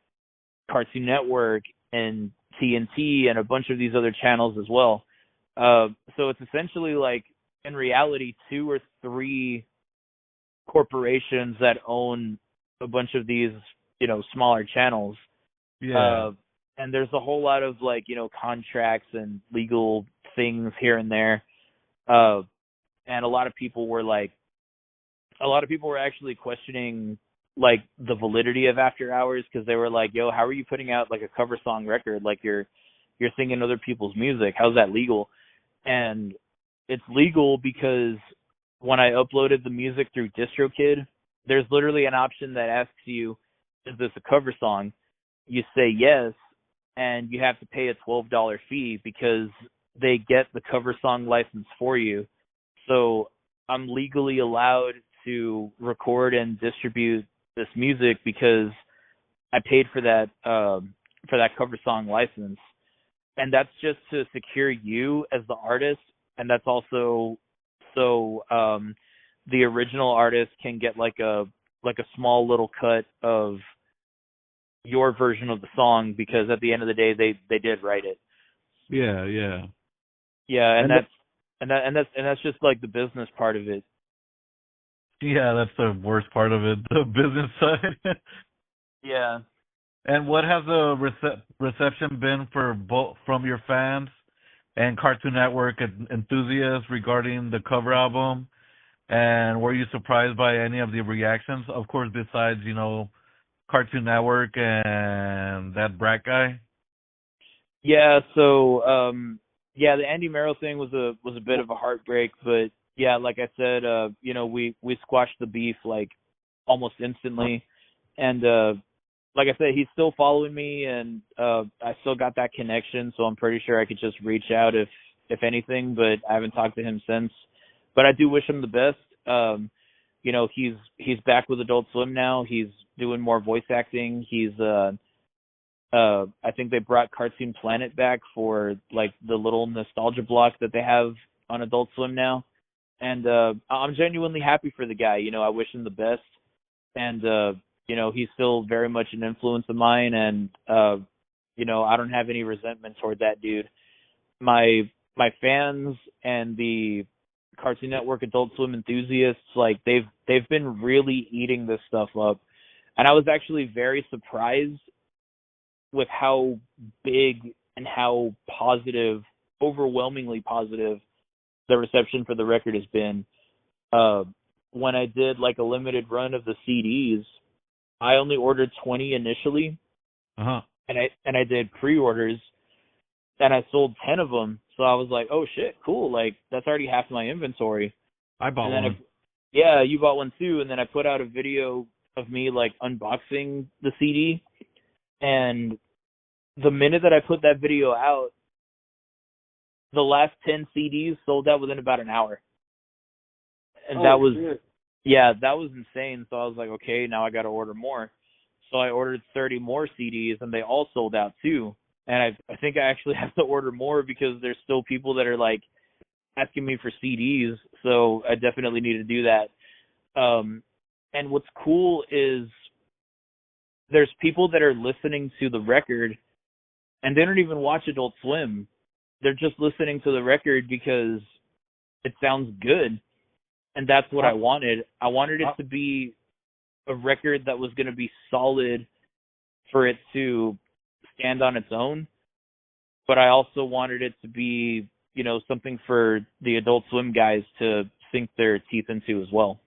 Cartoon Network and TNT and a bunch of these other channels as well. So it's essentially like, in reality, two or three corporations that own a bunch of these, you know, smaller channels. Yeah. Uh, and there's a whole lot of like, you know, contracts and legal things here and there. And a lot of people were actually questioning like the validity of After Hours, because they were like, yo, how are you putting out like a cover song record? Like you're singing other people's music. How's that legal? And it's legal because when I uploaded the music through DistroKid, there's literally an option that asks you, is this a cover song? You say yes, and you have to pay a $12 fee because they get the cover song license for you. So I'm legally allowed to record and distribute this music because I paid for that cover song license. And that's just to secure you as the artist, and that's also so the original artist can get like a small little cut of your version of the song, because at the end of the day they did write it. Yeah, yeah. Yeah, and And that's just like the business part of it. yeah, that's the worst part of it, the business side. Yeah. And what has the reception been for both from your fans and Cartoon Network enthusiasts regarding the cover album? And were you surprised by any of the reactions? Of course, besides, Cartoon Network and that brat guy. Yeah, so yeah, the Andy Merrill thing was a bit of a heartbreak, but yeah, like I said, we squashed the beef like almost instantly. And like I said, he's still following me, and I still got that connection, so I'm pretty sure I could just reach out if anything, but I haven't talked to him since. But I do wish him the best. He's back with Adult Swim now. He's doing more voice acting. He's I think they brought Cartoon Planet back for like the little nostalgia block that they have on Adult Swim now. And I'm genuinely happy for the guy. I wish him the best. And he's still very much an influence of mine, and I don't have any resentment toward that dude. My fans and the Cartoon Network Adult Swim enthusiasts, like they've been really eating this stuff up. And I was actually very surprised with how big and how positive, overwhelmingly positive, the reception for the record has been. When I did like a limited run of the CDs, I only ordered 20 initially, Uh-huh. and I did pre-orders, and I sold 10 of them. So I was like, oh shit, cool! Like that's already half my inventory. I bought And then one. yeah, you bought one too. And then I put out a video of me like unboxing the CD, and the minute that I put that video out, the last 10 CDs sold out within about an hour. And that was, Shit. yeah, that was insane. So I was like, okay, now I got to order more. So I ordered 30 more CDs, and they all sold out too. And I think I actually have to order more because there's still people that are like asking me for CDs. So I definitely need to do that. And what's cool is there's people that are listening to the record and they don't even watch Adult Swim. They're just listening to the record because it sounds good. And that's what I wanted. I wanted it to be a record that was going to be solid for it to stand on its own. But I also wanted it to be, something for the Adult Swim guys to sink their teeth into as well.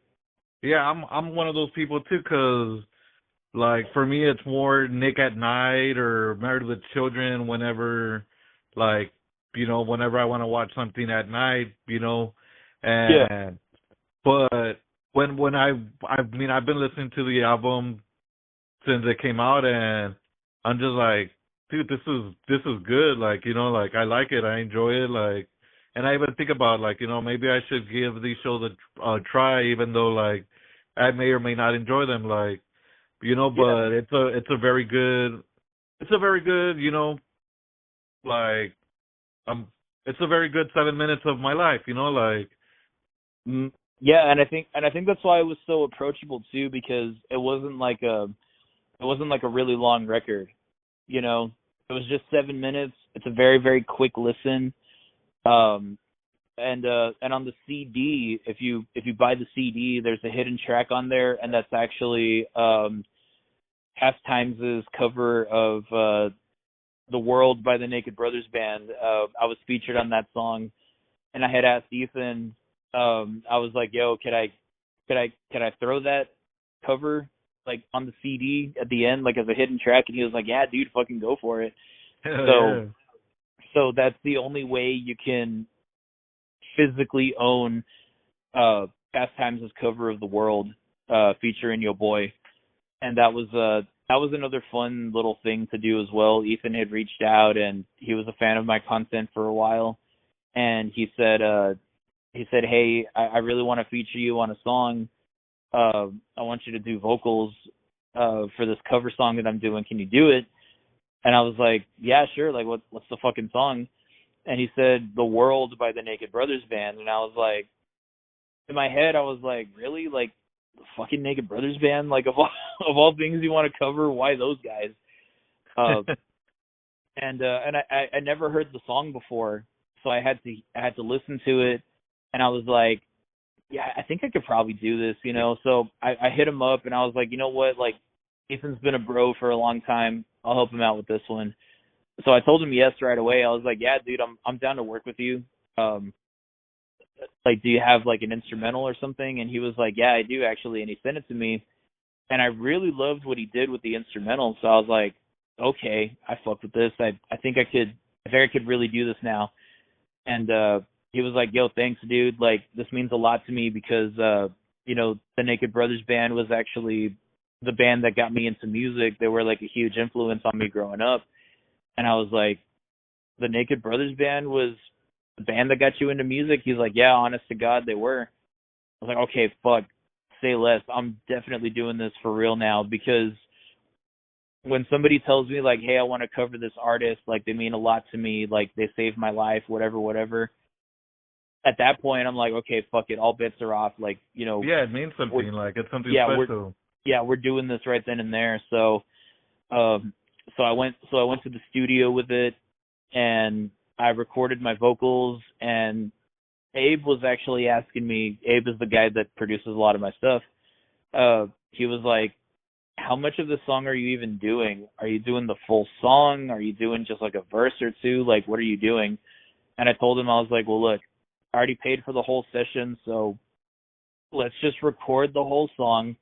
Yeah, I'm one of those people too, 'cause like for me it's more Nick at Night or Married with Children whenever, like, whenever I want to watch something at night, Yeah. and but when I mean I've been listening to the album since it came out, and I'm just like, dude, this is good. Like, like I like it, I enjoy it. Like, and I even think about like, maybe I should give these shows a try, even though like I may or may not enjoy them. Like, Yeah. but it's a very good, like it's a very good 7 minutes of my life. Like, mm, Yeah, and I think that's why it was so approachable too, because it wasn't like a really long record. It was just 7 minutes. It's a very, very quick listen. Um, and on the CD, if you buy the CD, there's a hidden track on there, and that's actually Pastimes' cover of "The World" by the Naked Brothers Band. I was featured on that song, and I had asked Ethan. I was like, "Yo, could I throw that cover like on the CD at the end, like as a hidden track?" And he was like, "Yeah, dude, fucking go for it." hell So yeah. so that's the only way you can physically own Pastimes' cover of "The World" featuring Yo Boy. And that was another fun little thing to do as well. Ethan had reached out, and he was a fan of my content for a while, and he said, "Hey, I really want to feature you on a song. I want you to do vocals for this cover song that I'm doing. Can you do it?" And I was like, "Yeah, sure. Like, what's the fucking song?" And he said, "The World" by the Naked Brothers Band. And I was like, in my head, I was like, really? Like, the fucking Naked Brothers Band? Like, of all of all things you want to cover, why those guys? Uh, and I never heard the song before, so I had to listen to it, and I was like, yeah, I think I could probably do this, you know. So I hit him up and I was like, you know what, like Ethan's been a bro for a long time. I'll help him out with this one. So I told him yes right away. I was like, yeah, dude, I'm down to work with you. Um, like, do you have like an instrumental or something? And he was like, yeah, I do actually. And he sent it to me, and I really loved what he did with the instrumental. So I was like, okay, I fuck with this. I think I could really do this now. And he was like, yo, thanks, dude. Like, this means a lot to me because the Naked Brothers band was actually the band that got me into music. They were like a huge influence on me growing up. And I was like, the Naked Brothers band was the band that got you into music? He's like, yeah, honest to God, they were. I was like, okay, fuck, say less. I'm definitely doing this for real now, because when somebody tells me like, hey, I want to cover this artist, like they mean a lot to me, like they saved my life, whatever, whatever. At that point, I'm like, okay, fuck it, all bets are off. Like, Yeah, it means something. Like it's something yeah, special. we're doing this right then and there. So, I went to the studio with it, and I recorded my vocals, and Abe was actually asking me. Abe is the guy that produces a lot of my stuff. He was like, how much of the song are you even doing? Are you doing the full song? Are you doing just like a verse or two? Like, what are you doing? And I told him, I was like, well, look, I already paid for the whole session, so let's just record the whole song.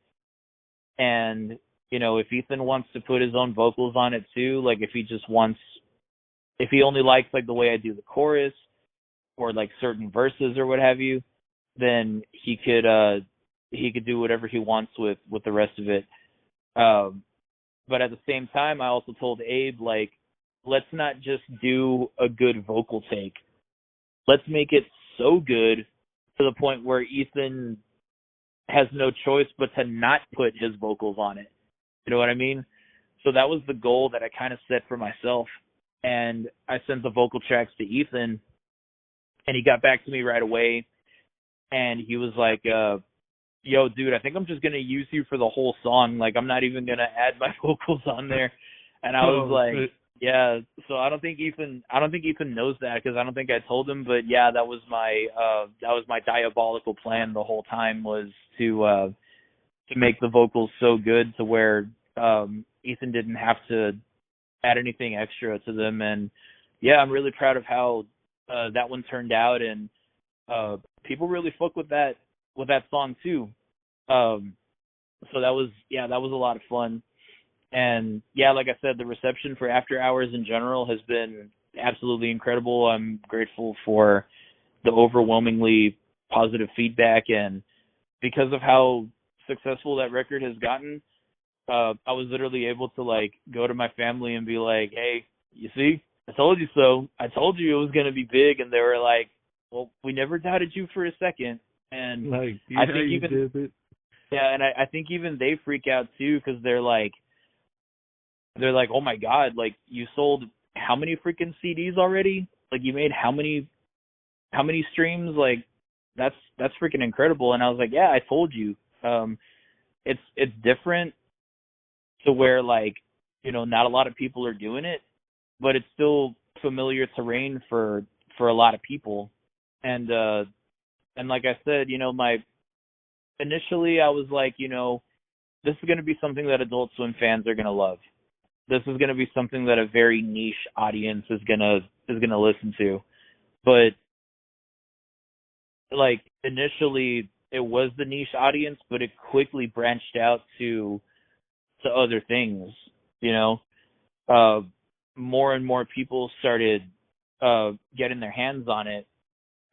And, if Ethan wants to put his own vocals on it too, like if he only likes like the way I do the chorus or like certain verses or what have you, then he could do whatever he wants with the rest of it. But at the same time, I also told Abe, like, let's not just do a good vocal take. Let's make it so good to the point where Ethan has no choice but to not put his vocals on it. You know what I mean? So that was the goal that I kind of set for myself. And I sent the vocal tracks to Ethan, and he got back to me right away. And he was like, yo, dude, I think I'm just going to use you for the whole song. Like, I'm not even going to add my vocals on there. And I was like, yeah. So I don't think Ethan knows that, because I don't think I told him. But yeah, that was my diabolical plan the whole time, was to make the vocals so good to where Ethan didn't have to add anything extra to them. And yeah, I'm really proud of how that one turned out, and people really fuck with that song too. So that was a lot of fun. And yeah, like I said, the reception for After Hours in general has been absolutely incredible. I'm grateful for the overwhelmingly positive feedback, and because of how successful that record has gotten, I was literally able to like go to my family and be like, hey, you see, I told you so. I told you it was going to be big. And they were like, well, we never doubted you for a second. And like, yeah, I think you did it. yeah, and I think even they freak out too, because they're like, oh my God, like, you sold how many freaking CDs already? Like, you made how many streams? Like, that's freaking incredible. And I was like, yeah, I told you. It's different to where, like, not a lot of people are doing it, but it's still familiar terrain for a lot of people. And like I said, initially I was like, this is going to be something that Adult Swim fans are going to love. This is going to be something that a very niche audience is going to listen to. But like, initially it was the niche audience, but it quickly branched out to other things, more and more people started getting their hands on it,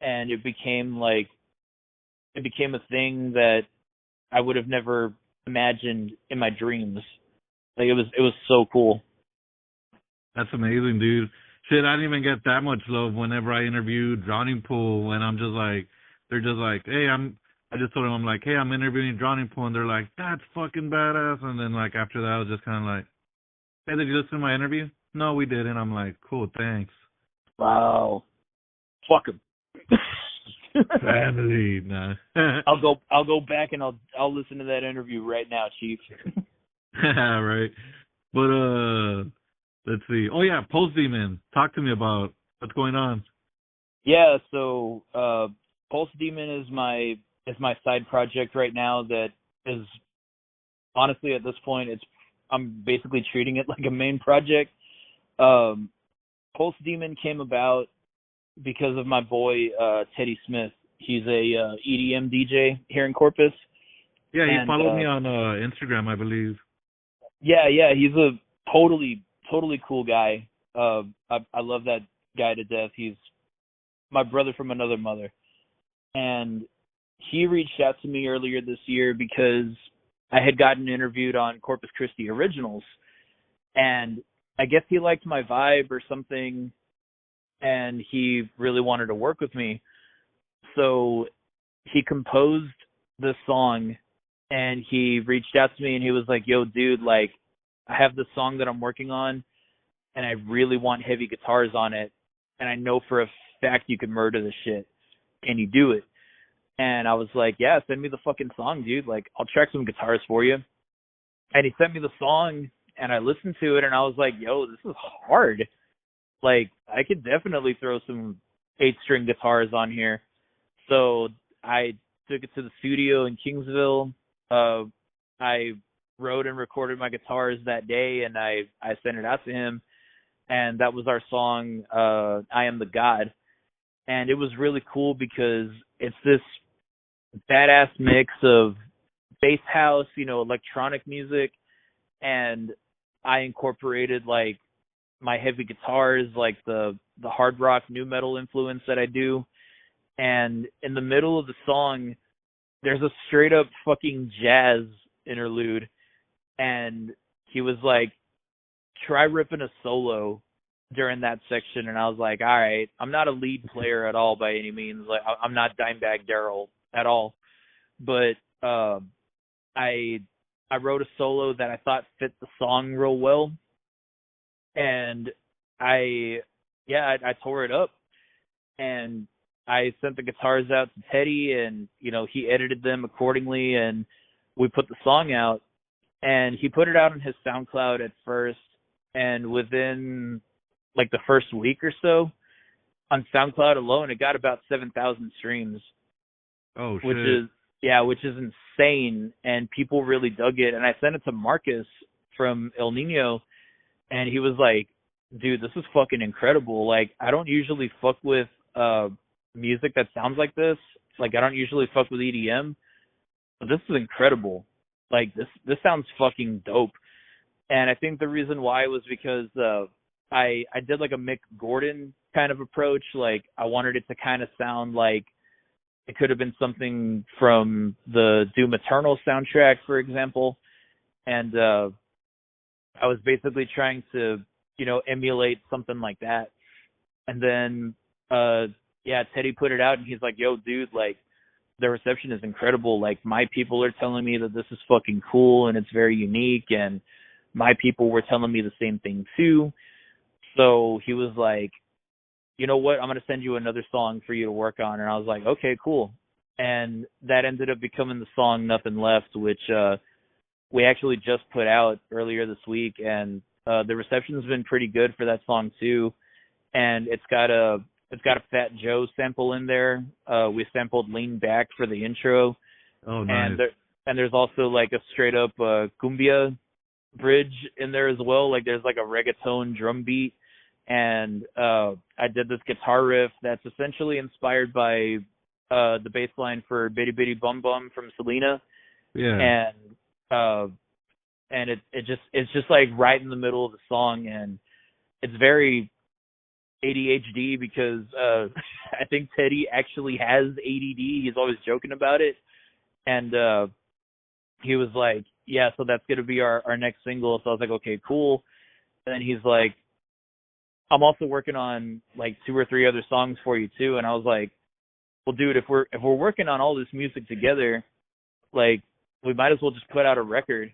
and it became a thing that I would have never imagined in my dreams. Like, it was so cool. That's amazing, dude. Shit, I didn't even get that much love whenever I interviewed Drowning Pool, and I'm just like, they're just like, hey, I just told them, I'm like, hey, I'm interviewing Drowning Pool, and they're like, that's fucking badass. And then like after that, I was just kind of like, hey, did you listen to my interview? No, we didn't. I'm like, cool, thanks. Wow. Fuck him. Family, nah. I'll go back and I'll listen to that interview right now, Chief. Right. But Let's see. Oh yeah, Post Demon. Talk to me about what's going on. Yeah, so Pulse Demon is my side project right now that is honestly at this point I'm basically treating it like a main project. Um, Pulse Demon came about because of my boy Teddy Smith. He's a EDM DJ here in Corpus, Yeah, he and followed me on Instagram, I believe. yeah, he's a totally cool guy. I love that guy to death. He's my brother from another mother, and he reached out to me earlier this year because I had gotten interviewed on Corpus Christi Originals, and I guess he liked my vibe or something, and he really wanted to work with me. So he composed this song, and he reached out to me, and he was like, "Yo, dude, like, I have this song that I'm working on, and I really want heavy guitars on it, and I know for a fact you could murder this shit. Can you do it?" And I was like, "Yeah, send me the fucking song, dude. Like, I'll track some guitars for you." And he sent me the song, and I listened to it, and I was like, "Yo, this is hard. Like, I could definitely throw some 8-string guitars on here." So I took it to the studio in Kingsville. I wrote and recorded my guitars that day, and I sent it out to him, and that was our song, "I Am the God." And it was really cool because it's this badass mix of bass house, electronic music, and I incorporated like my heavy guitars, like the hard rock new metal influence that I do. And in the middle of the song, there's a straight up fucking jazz interlude, and he was like, "Try ripping a solo during that section." And I was like, "All right, I'm not a lead player at all by any means. Like, I'm not Dimebag Darrell at all, but I I wrote a solo that I thought fit the song real well, and I I tore it up, and I sent the guitars out to Teddy, and he edited them accordingly, and we put the song out, and he put it out on his SoundCloud at first, and within like the first week or so on SoundCloud alone, it got about 7,000 streams, Oh which shit. which is insane, and people really dug it. And I sent it to Marcus from El Nino, and he was like, "Dude, this is fucking incredible. Like, I don't usually fuck with music that sounds like this. Like, I don't usually fuck with EDM, but this is incredible. Like, this sounds fucking dope." And I think the reason why was because I did like a Mick Gordon kind of approach. Like, I wanted it to kind of sound like it could have been something from the Doom Eternal soundtrack, for example. And I was basically trying to, emulate something like that. And then, Teddy put it out, and he's like, "Yo, dude, like, the reception is incredible. Like, my people are telling me that this is fucking cool and it's very unique, and my people were telling me the same thing too." So he was like, "You know what? I'm going to send you another song for you to work on." And I was like, "Okay, cool." And that ended up becoming the song Nothing Left, which we actually just put out earlier this week, and the reception's been pretty good for that song too. And it's got a Fat Joe sample in there. We sampled Lean Back for the intro, Oh nice. and there's also like a straight up cumbia bridge in there as well. Like, there's like a reggaeton drum beat, and I did this guitar riff that's essentially inspired by the bass line for Bitty Bitty Bum Bum from Selena, Yeah. and it's just like right in the middle of the song, and it's very ADHD because I think Teddy actually has ADD. He's always joking about it, and he was like, "Yeah, so that's gonna be our next single." So I was like, "Okay, cool." And then he's like, "I'm also working on like 2 or 3 other songs for you too." And I was like, "Well, dude, if we're working on all this music together, like, we might as well just put out a record."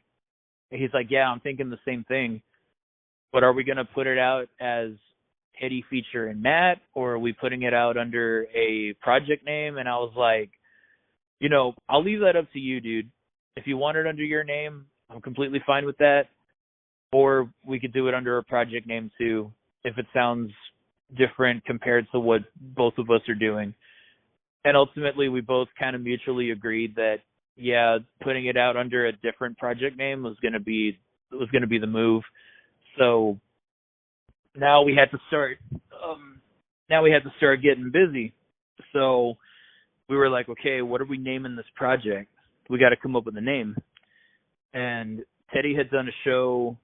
And he's like, "Yeah, I'm thinking the same thing. But are we gonna put it out as Teddy featuring Matt, or are we putting it out under a project name?" And I was like, "I'll leave that up to you, dude. If you want it under your name, I'm completely fine with that. or we could do it under a project name too, if it sounds different compared to what both of us are doing. And ultimately, we both kind of mutually agreed that, yeah, putting it out under a different project name was going to be the move. So now we had to start. Now we had to start getting busy. So we were like, okay, what are we naming this project? We got to come up with a name. And Teddy had done a show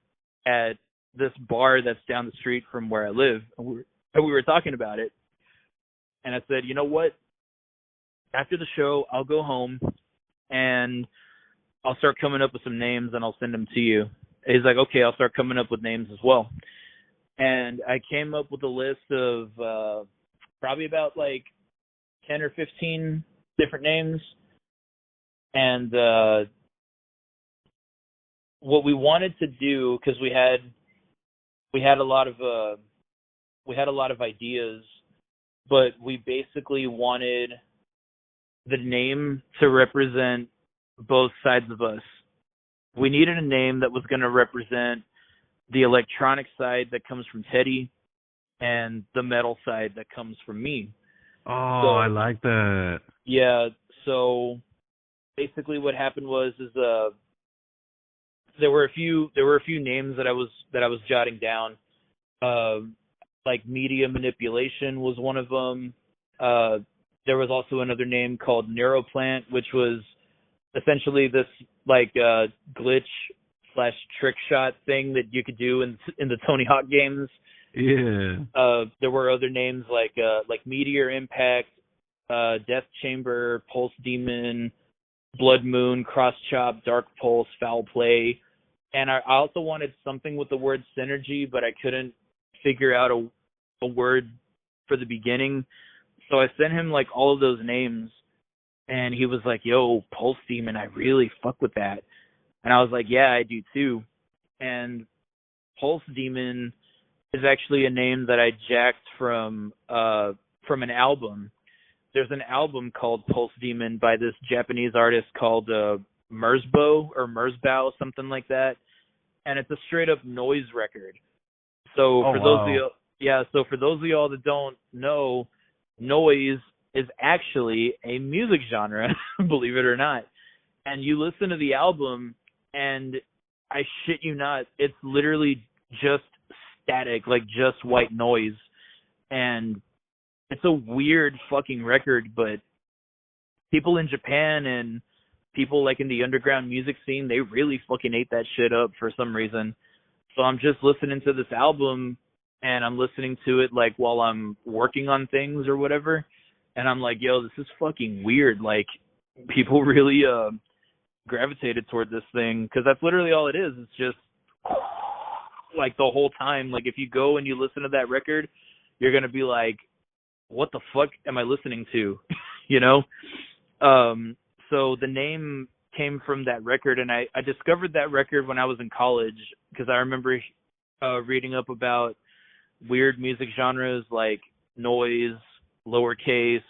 at this bar that's down the street from where I live, and we were talking about it. And I said, you know what? After the show, I'll go home and I'll start coming up with some names and I'll send them to you. He's like, okay, I'll start coming up with names as well. And I came up with a list of probably about like 10 or 15 different names. And what we wanted to do, because we had a lot of ideas, but we basically wanted the name to represent both sides of us. We needed a name that was going to represent the electronic side that comes from Teddy and the metal side that comes from me. Oh, So, I like that. yeah, so basically what happened was there were a few names that I was jotting down. Like media manipulation was one of them. There was also another name called Neuroplant, which was essentially this like glitch / trick shot thing that you could do in the Tony Hawk games. Yeah. There were other names like Meteor Impact, Death Chamber, Pulse Demon, Blood Moon, Cross Chop, Dark Pulse, Foul Play. And I also wanted something with the word synergy, but I couldn't figure out a word for the beginning. So I sent him like all of those names, and he was like, yo, Pulse Demon, I really fuck with that. And I was like, yeah, I do too. And Pulse Demon is actually a name that I jacked from an album. There's an album called Pulse Demon by this Japanese artist called Merzbow or Merzbow, something like that. And it's a straight up noise record. So so for those of y'all that don't know, noise is actually a music genre, believe it or not. And you listen to the album, and I shit you not, it's literally just static, like just white noise. And it's a weird fucking record, but people in Japan and people like in the underground music scene, they really fucking ate that shit up for some reason. So I'm just listening to this album, and I'm listening to it like while I'm working on things or whatever. And I'm like, yo, this is fucking weird. Like, people really gravitated toward this thing, because that's literally all it is. It's just like the whole time. Like, if you go and you listen to that record, you're going to be like, what the fuck am I listening to? You know? So the name came from that record, and I discovered that record when I was in college, because I remember reading up about weird music genres like noise, lowercase,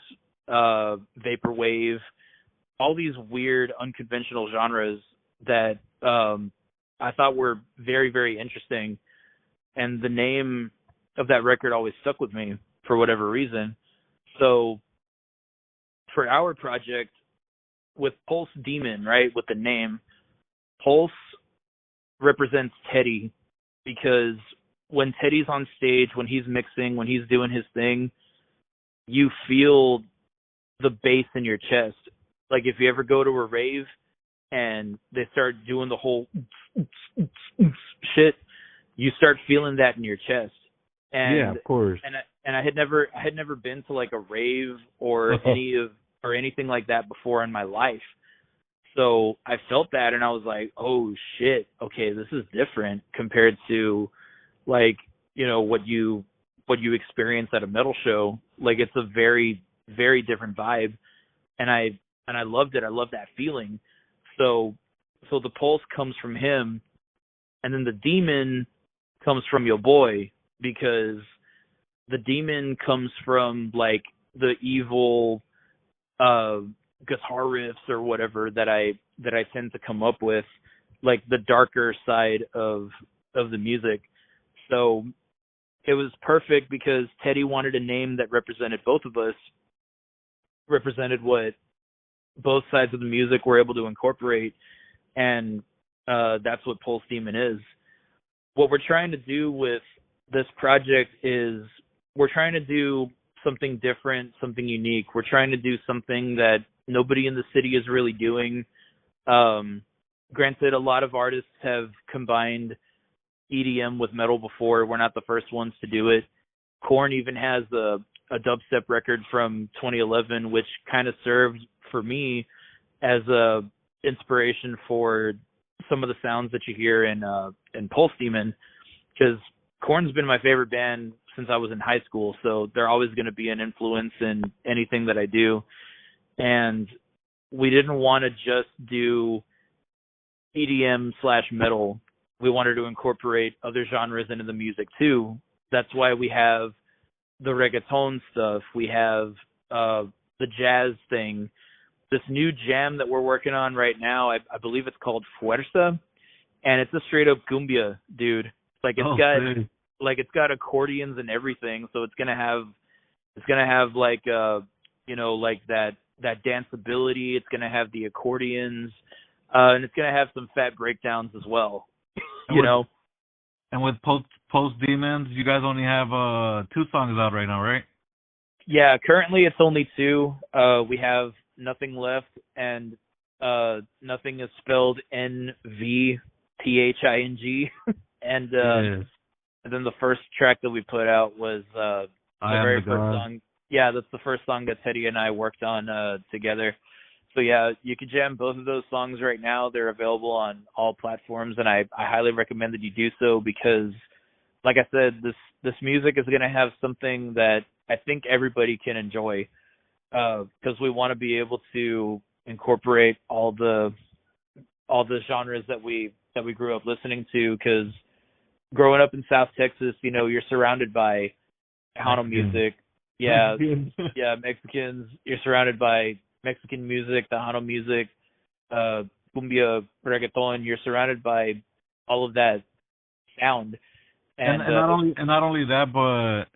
vaporwave, all these weird unconventional genres that I thought were very, very interesting. And the name of that record always stuck with me for whatever reason. So for our project with Pulse Demon, right, with the name, Pulse represents Teddy, because when Teddy's on stage, when he's mixing, when he's doing his thing, you feel the bass in your chest. Like, if you ever go to a rave and they start doing the whole shit, you start feeling that in your chest. And yeah, of course. And I had never been to like a rave or anything like that before in my life. So I felt that, and I was like, oh shit, okay, this is different compared to like, you know, what you experience at a metal show. Like, it's a very, very different vibe. And I loved it. I loved that feeling. So the Pulse comes from him, and then the Demon comes from your boy, because the Demon comes from like the evil guitar riffs or whatever that I tend to come up with, like the darker side of of the music. So it was perfect because Teddy wanted a name that represented both of us, represented what both sides of the music were able to incorporate, and that's what Pulse Demon is. What we're trying to do with this project is we're trying to do something different, something unique. We're trying to do something that nobody in the city is really doing. Granted, a lot of artists have combined EDM with metal before. We're not the first ones to do it. Korn even has a dubstep record from 2011, which kind of served for me as a inspiration for some of the sounds that you hear in Pulse Demon, because Korn's been my favorite band since I was in high school, so they're always going to be an influence in anything that I do. And we didn't want to just do EDM/metal. We wanted to incorporate other genres into the music too. That's why we have the reggaeton stuff. We have the jazz thing. This new jam that we're working on right now, I believe it's called Fuerza, and it's a straight up cumbia, dude. Like it's got accordions and everything, so it's gonna have like like that danceability. It's gonna have the accordions, and it's gonna have some fat breakdowns as well. And with Post Demons, you guys only have 2 songs out right now, right? Yeah, currently it's only 2. We have Nothing Left, and Nothing is spelled NVTHING. And and then the first track that we put out was the very first song. Yeah, that's the first song that Teddy and I worked on together. So yeah, you can jam both of those songs right now. They're available on all platforms, and I highly recommend that you do so because, like I said, this music is going to have something that I think everybody can enjoy, because we want to be able to incorporate all the genres that we grew up listening to. Because growing up in South Texas, you're surrounded by Tejano music. Yeah, yeah, Mexicans. You're surrounded by Mexican music, Tejano music, cumbia, reggaeton. You're surrounded by all of that sound. And not only that, but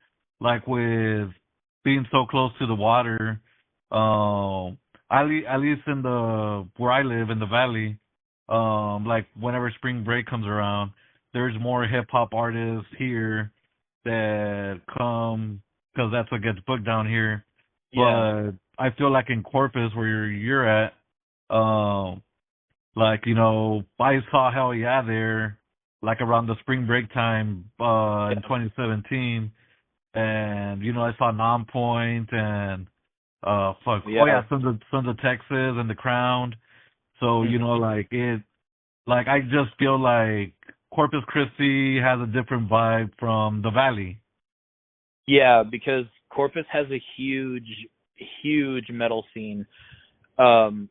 like with being so close to the water, at least in where I live in the valley, like whenever spring break comes around, there's more hip hop artists here that come because that's what gets booked down here. Yeah. But I feel like in Corpus, where you're at, like I saw Hell Yeah there, like around the spring break time in 2017, and I saw Nonpoint and Sons of Texas and The Crown. So I just feel like Corpus Christi has a different vibe from the Valley. Yeah, because Corpus has a huge metal scene, and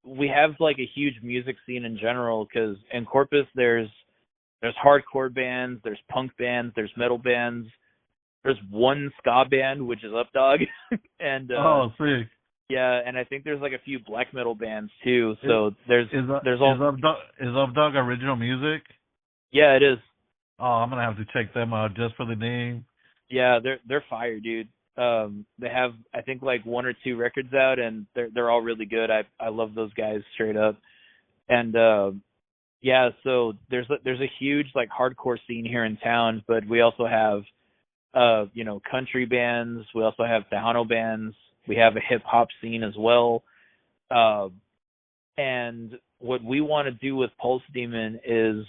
we have like a huge music scene in general. Because in Corpus, there's hardcore bands, there's punk bands, there's metal bands, there's one ska band which is Updog, and sick. Yeah, and I think there's like a few black metal bands too. So is Updog original music? Yeah, it is. Oh, I'm gonna have to check them out just for the name. Yeah, they're fire, dude. They have I think like 1 or 2 records out, and they're all really good. I love those guys straight up. And yeah, so there's a huge like hardcore scene here in town, but we also have country bands. We also have Tejano bands. We have a hip hop scene as well. And what we want to do with Pulse Demon is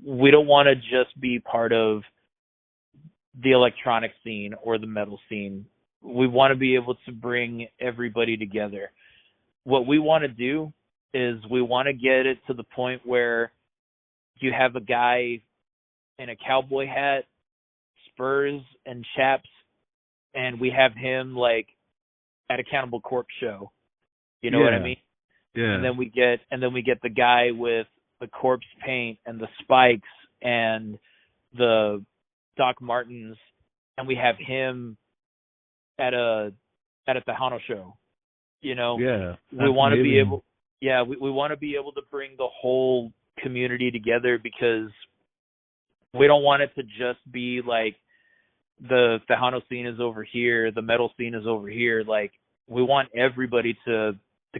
we don't want to just be part of the electronic scene or the metal scene. We want to be able to bring everybody together. What we want to do is we want to get it to the point where you have a guy in a cowboy hat, spurs and chaps, and we have him like at a Cannibal Corpse show. You know what I mean? Yeah. And then we get the guy with the corpse paint and the spikes and the Doc Martens, and we have him at a Tejano show. Yeah. We want to be able. Yeah, we want to be able to bring the whole community together, because we don't want it to just be like the Tejano scene is over here, the metal scene is over here. Like, we want everybody to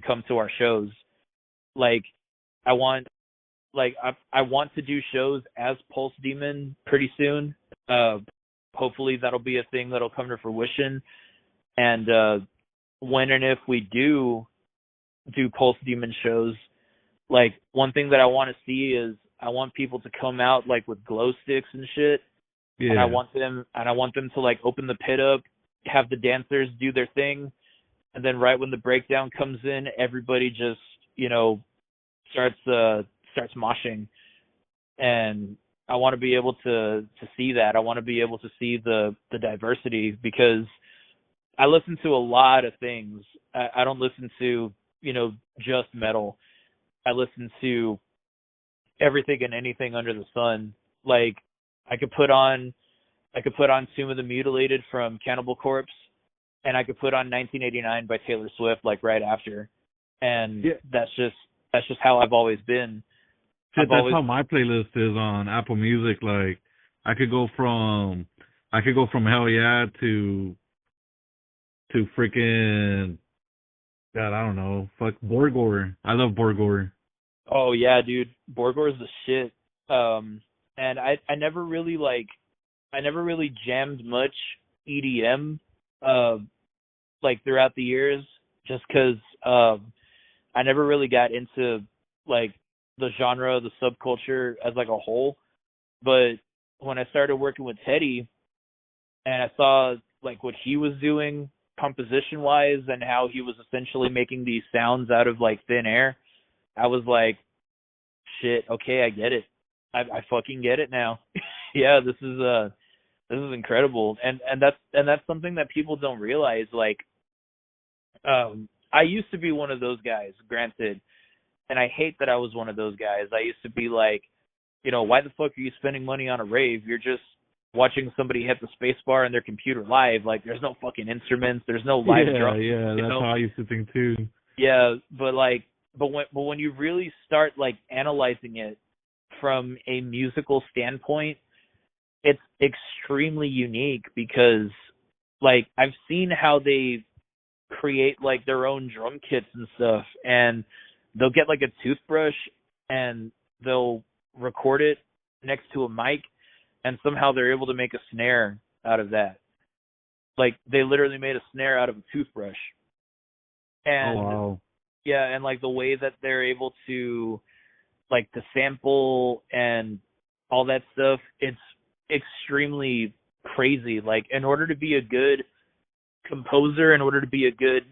come to our shows. Like, I want I want to do shows as Pulse Demon pretty soon. Hopefully that'll be a thing that'll come to fruition. And when and if we do Pulse Demon shows, like, one thing that I want to see is I want people to come out like with glow sticks and shit. Yeah. And I want them to like open the pit up, have the dancers do their thing, and then right when the breakdown comes in, everybody just, starts moshing. And I want to be able to see that. I want to be able to see the diversity, because I listen to a lot of things. I don't listen to, just metal. I listen to everything and anything under the sun. Like, I could put on Tomb of the Mutilated from Cannibal Corpse, and I could put on 1989 by Taylor Swift like right after. And that's just how I've always been. Shit, that's how my playlist is on Apple Music. Like, I could go from Hell Yeah to freaking, God, I don't know, fuck Borgore. I love Borgore. Oh yeah, dude, Borgore is the shit. And I never really jammed much EDM like throughout the years, just because I never really got into like the genre, the subculture as like a whole. But when I started working with Teddy and I saw like what he was doing composition wise and how he was essentially making these sounds out of like thin air, I was like, shit, okay, I get it. I fucking get it now. Yeah, this is incredible. And that's something that people don't realize. Like, I used to be one of those guys, granted, and I hate that I was one of those guys. I used to be like, why the fuck are you spending money on a rave? You're just watching somebody hit the space bar on their computer live. Like, there's no fucking instruments, there's no live drums. Yeah, that's how I used to think too. Yeah, but when you really start like analyzing it from a musical standpoint, it's extremely unique, because like I've seen how they create like their own drum kits and stuff, and they'll get like a toothbrush and they'll record it next to a mic, and somehow they're able to make a snare out of that. Like, they literally made a snare out of a toothbrush. And oh, wow. Yeah, and like the way that they're able to like to sample and all that stuff, it's extremely crazy. Like, in order to be a good composer, in order to be a good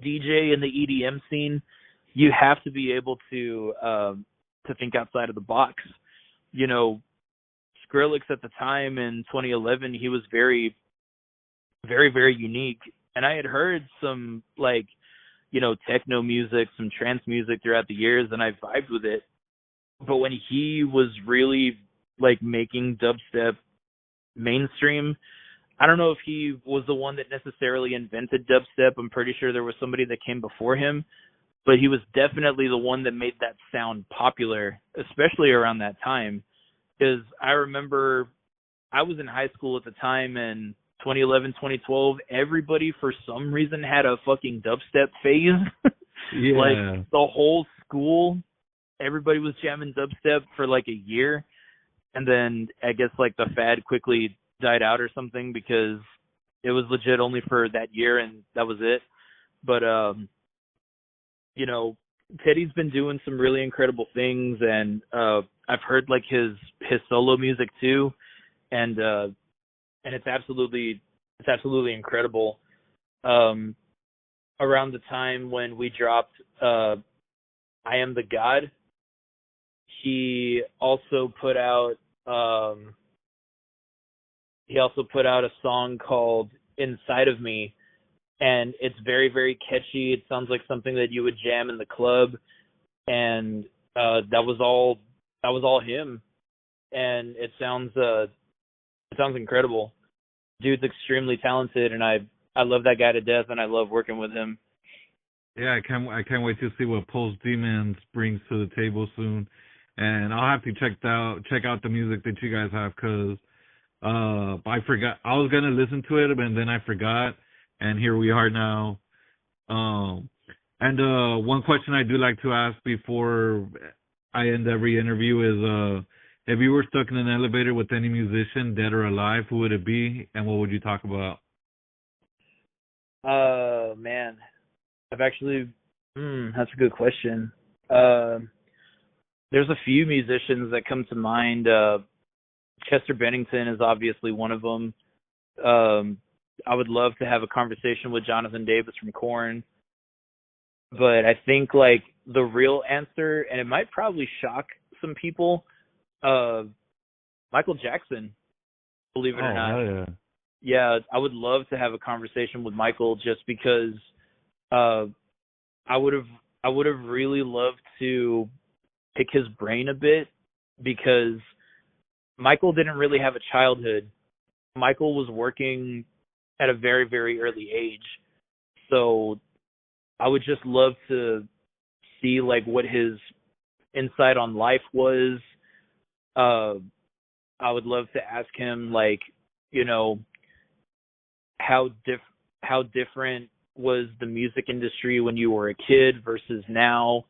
DJ in the EDM scene, you have to be able to think outside of the box. Skrillex at the time in 2011, he was very, very, very unique. And I had heard some like, techno music, some trance music throughout the years, and I vibed with it. But when he was really like making dubstep mainstream, I don't know if he was the one that necessarily invented dubstep. I'm pretty sure there was somebody that came before him, but he was definitely the one that made that sound popular, especially around that time. Because I remember I was in high school at the time, and 2011, 2012, everybody for some reason had a fucking dubstep phase. Yeah. Like, the whole school, everybody was jamming dubstep for like a year, and then I guess like the fad quickly died out or something, because it was legit only for that year and that was it. But Teddy's been doing some really incredible things, and I've heard like his solo music too, and it's absolutely incredible. Around the time when we dropped I Am the God, he also put out a song called Inside of Me, and it's very, very catchy. It sounds like something that you would jam in the club, and that was all him, and it sounds incredible. Dude's extremely talented, and I love that guy to death, and I love working with him. Yeah, I can't wait to see what Pulse Demons brings to the table soon. and I'll have to check out the music that you guys have because I forgot I was gonna listen to it, and then I forgot, and here we are now. Um, and one question I do like to ask before I end every interview is if you were stuck in an elevator with any musician, dead or alive, who would it be, and what would you talk about? Man, I've actually, that's a good question. Uh, there's a few musicians that come to mind. Chester Bennington is obviously one of them. I would love to have a conversation with Jonathan Davis from Korn, but I think like the real answer, and it might probably shock some people, uh, Michael Jackson, believe it or Oh not. hell yeah! Yeah, I would love to have a conversation with Michael just because uh, I would have I would have really loved to pick his brain a bit because Michael didn't really have a childhood. Michael was working at a very, very early age. So I would just love to see like what his insight on life was. Uh I would love to ask him like, you know, how how different was the music industry when you were a kid versus now?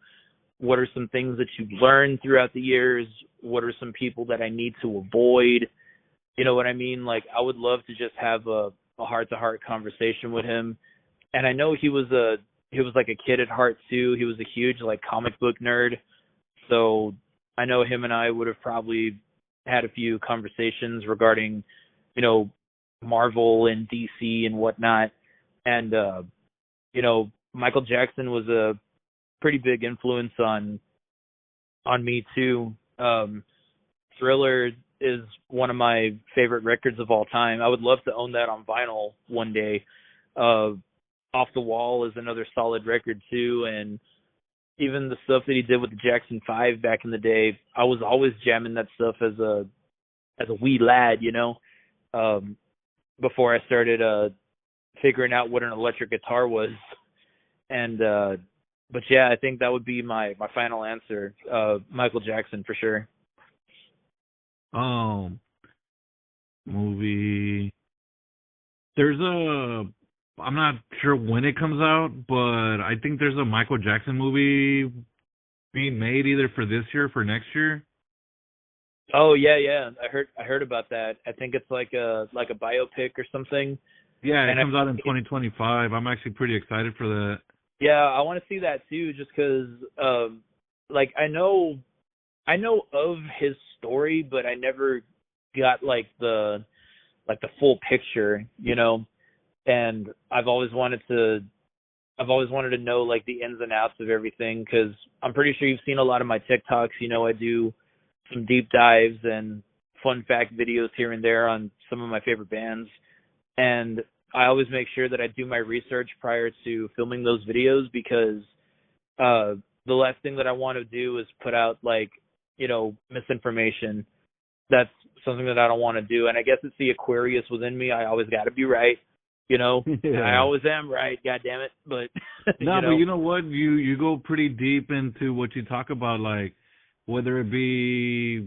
What are some things that you've learned throughout the years? What are some people that I need to avoid? You know what I mean? Like I would love to just have a heart to heart conversation with him. And I know he was like a kid at heart too. He was a huge like comic book nerd. So I know him and I would have probably had a few conversations regarding, you know, Marvel and DC and whatnot. And you know, Michael Jackson was a pretty big influence on me too. Thriller is one of my favorite records of all time. I would love to own that on vinyl one day. Uh, Off the Wall is another solid record too, and even the stuff that he did with the Jackson 5 back in the day, I was always jamming that stuff as a wee lad, you know, um, before I started figuring out what an electric guitar was. And but yeah, I think that would be my final answer. Michael Jackson for sure. Um, movie. There's a. I'm not sure when it comes out, but I think there's a Michael Jackson movie being made either for this year or for next year. Oh yeah, yeah. I heard about that. I think it's like a biopic or something. Yeah, it And comes out in 2025. I'm actually pretty excited for that. yeah, I want to see that too, just because like I know of his story, but I never got like the full picture, you know. And I've always wanted to know like the ins and outs of everything because I'm pretty sure you've seen a lot of my TikToks. You know, I do some deep dives and fun fact videos here and there on some of my favorite bands, and I always make sure that I do my research prior to filming those videos because the last thing that I want to do is put out like, you know, misinformation. That's something that I don't want to do, and I guess it's the Aquarius within me. I always got to be right, you know, and I Yeah. always am right. God damn it! But No, you but know, you know what? You go pretty deep into what you talk about, like whether it be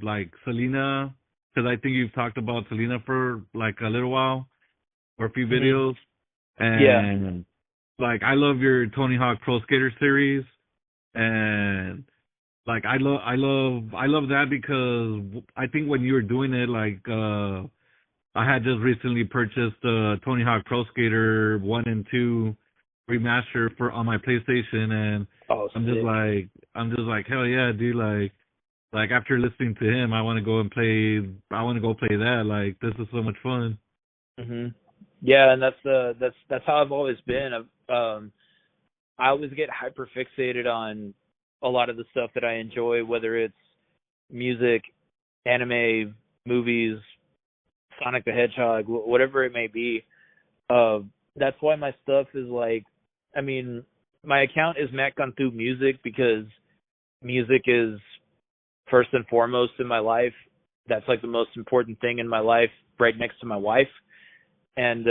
like Selena, because I think you've talked about Selena for like a little while or a few hmm videos, yeah, and like I love your Tony Hawk Pro Skater series, and like I love that because I think when you were doing it, like I had just recently purchased Tony Hawk Pro Skater 1 and 2 remaster for on my PlayStation, and oh I'm just sick. like hell yeah, dude, like after listening to him, I want to go play that. Like this is so much fun. hmm Yeah, and that's how I've always been. I always get hyper fixated on a lot of the stuff that I enjoy, whether it's music, anime, movies, Sonic the Hedgehog, whatever it may be. Uh, that's why my stuff is like, I mean, my account is Matt Cantu Music because music is first and foremost in my life. That's like the most important thing in my life, right next to my wife. And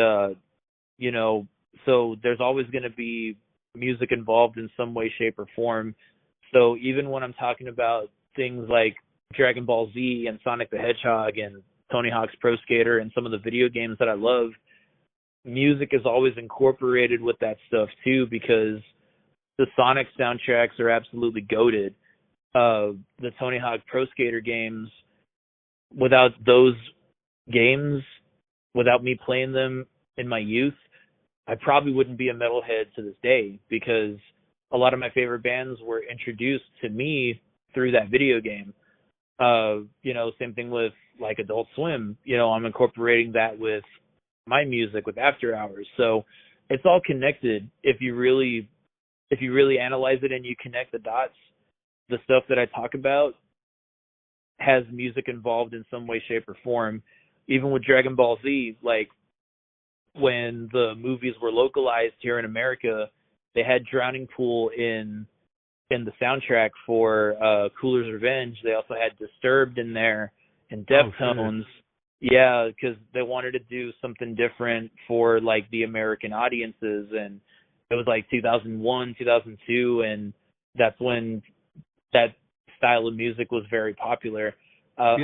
you know, so there's always going to be music involved in some way, shape, or form. So even when I'm talking about things like Dragon Ball Z and Sonic the Hedgehog and Tony Hawk's Pro Skater and some of the video games that I love, music is always incorporated with that stuff too, because the Sonic soundtracks are absolutely goated. The Tony Hawk Pro Skater games, without those games, without me playing them in my youth, I probably wouldn't be a metalhead to this day, because a lot of my favorite bands were introduced to me through that video game. Same thing with like Adult Swim. I'm incorporating that with my music with After Hours. So it's all connected. If you really analyze it and you connect the dots, the stuff that I talk about has music involved in some way, shape, or form. Even with Dragon Ball Z, like when the movies were localized here in America, they had Drowning Pool in the soundtrack for Cooler's Revenge. They also had Disturbed in there and Deftones. Yeah, because they wanted to do something different for like the American audiences, and it was like 2001, 2002, and that's when that style of music was very popular. I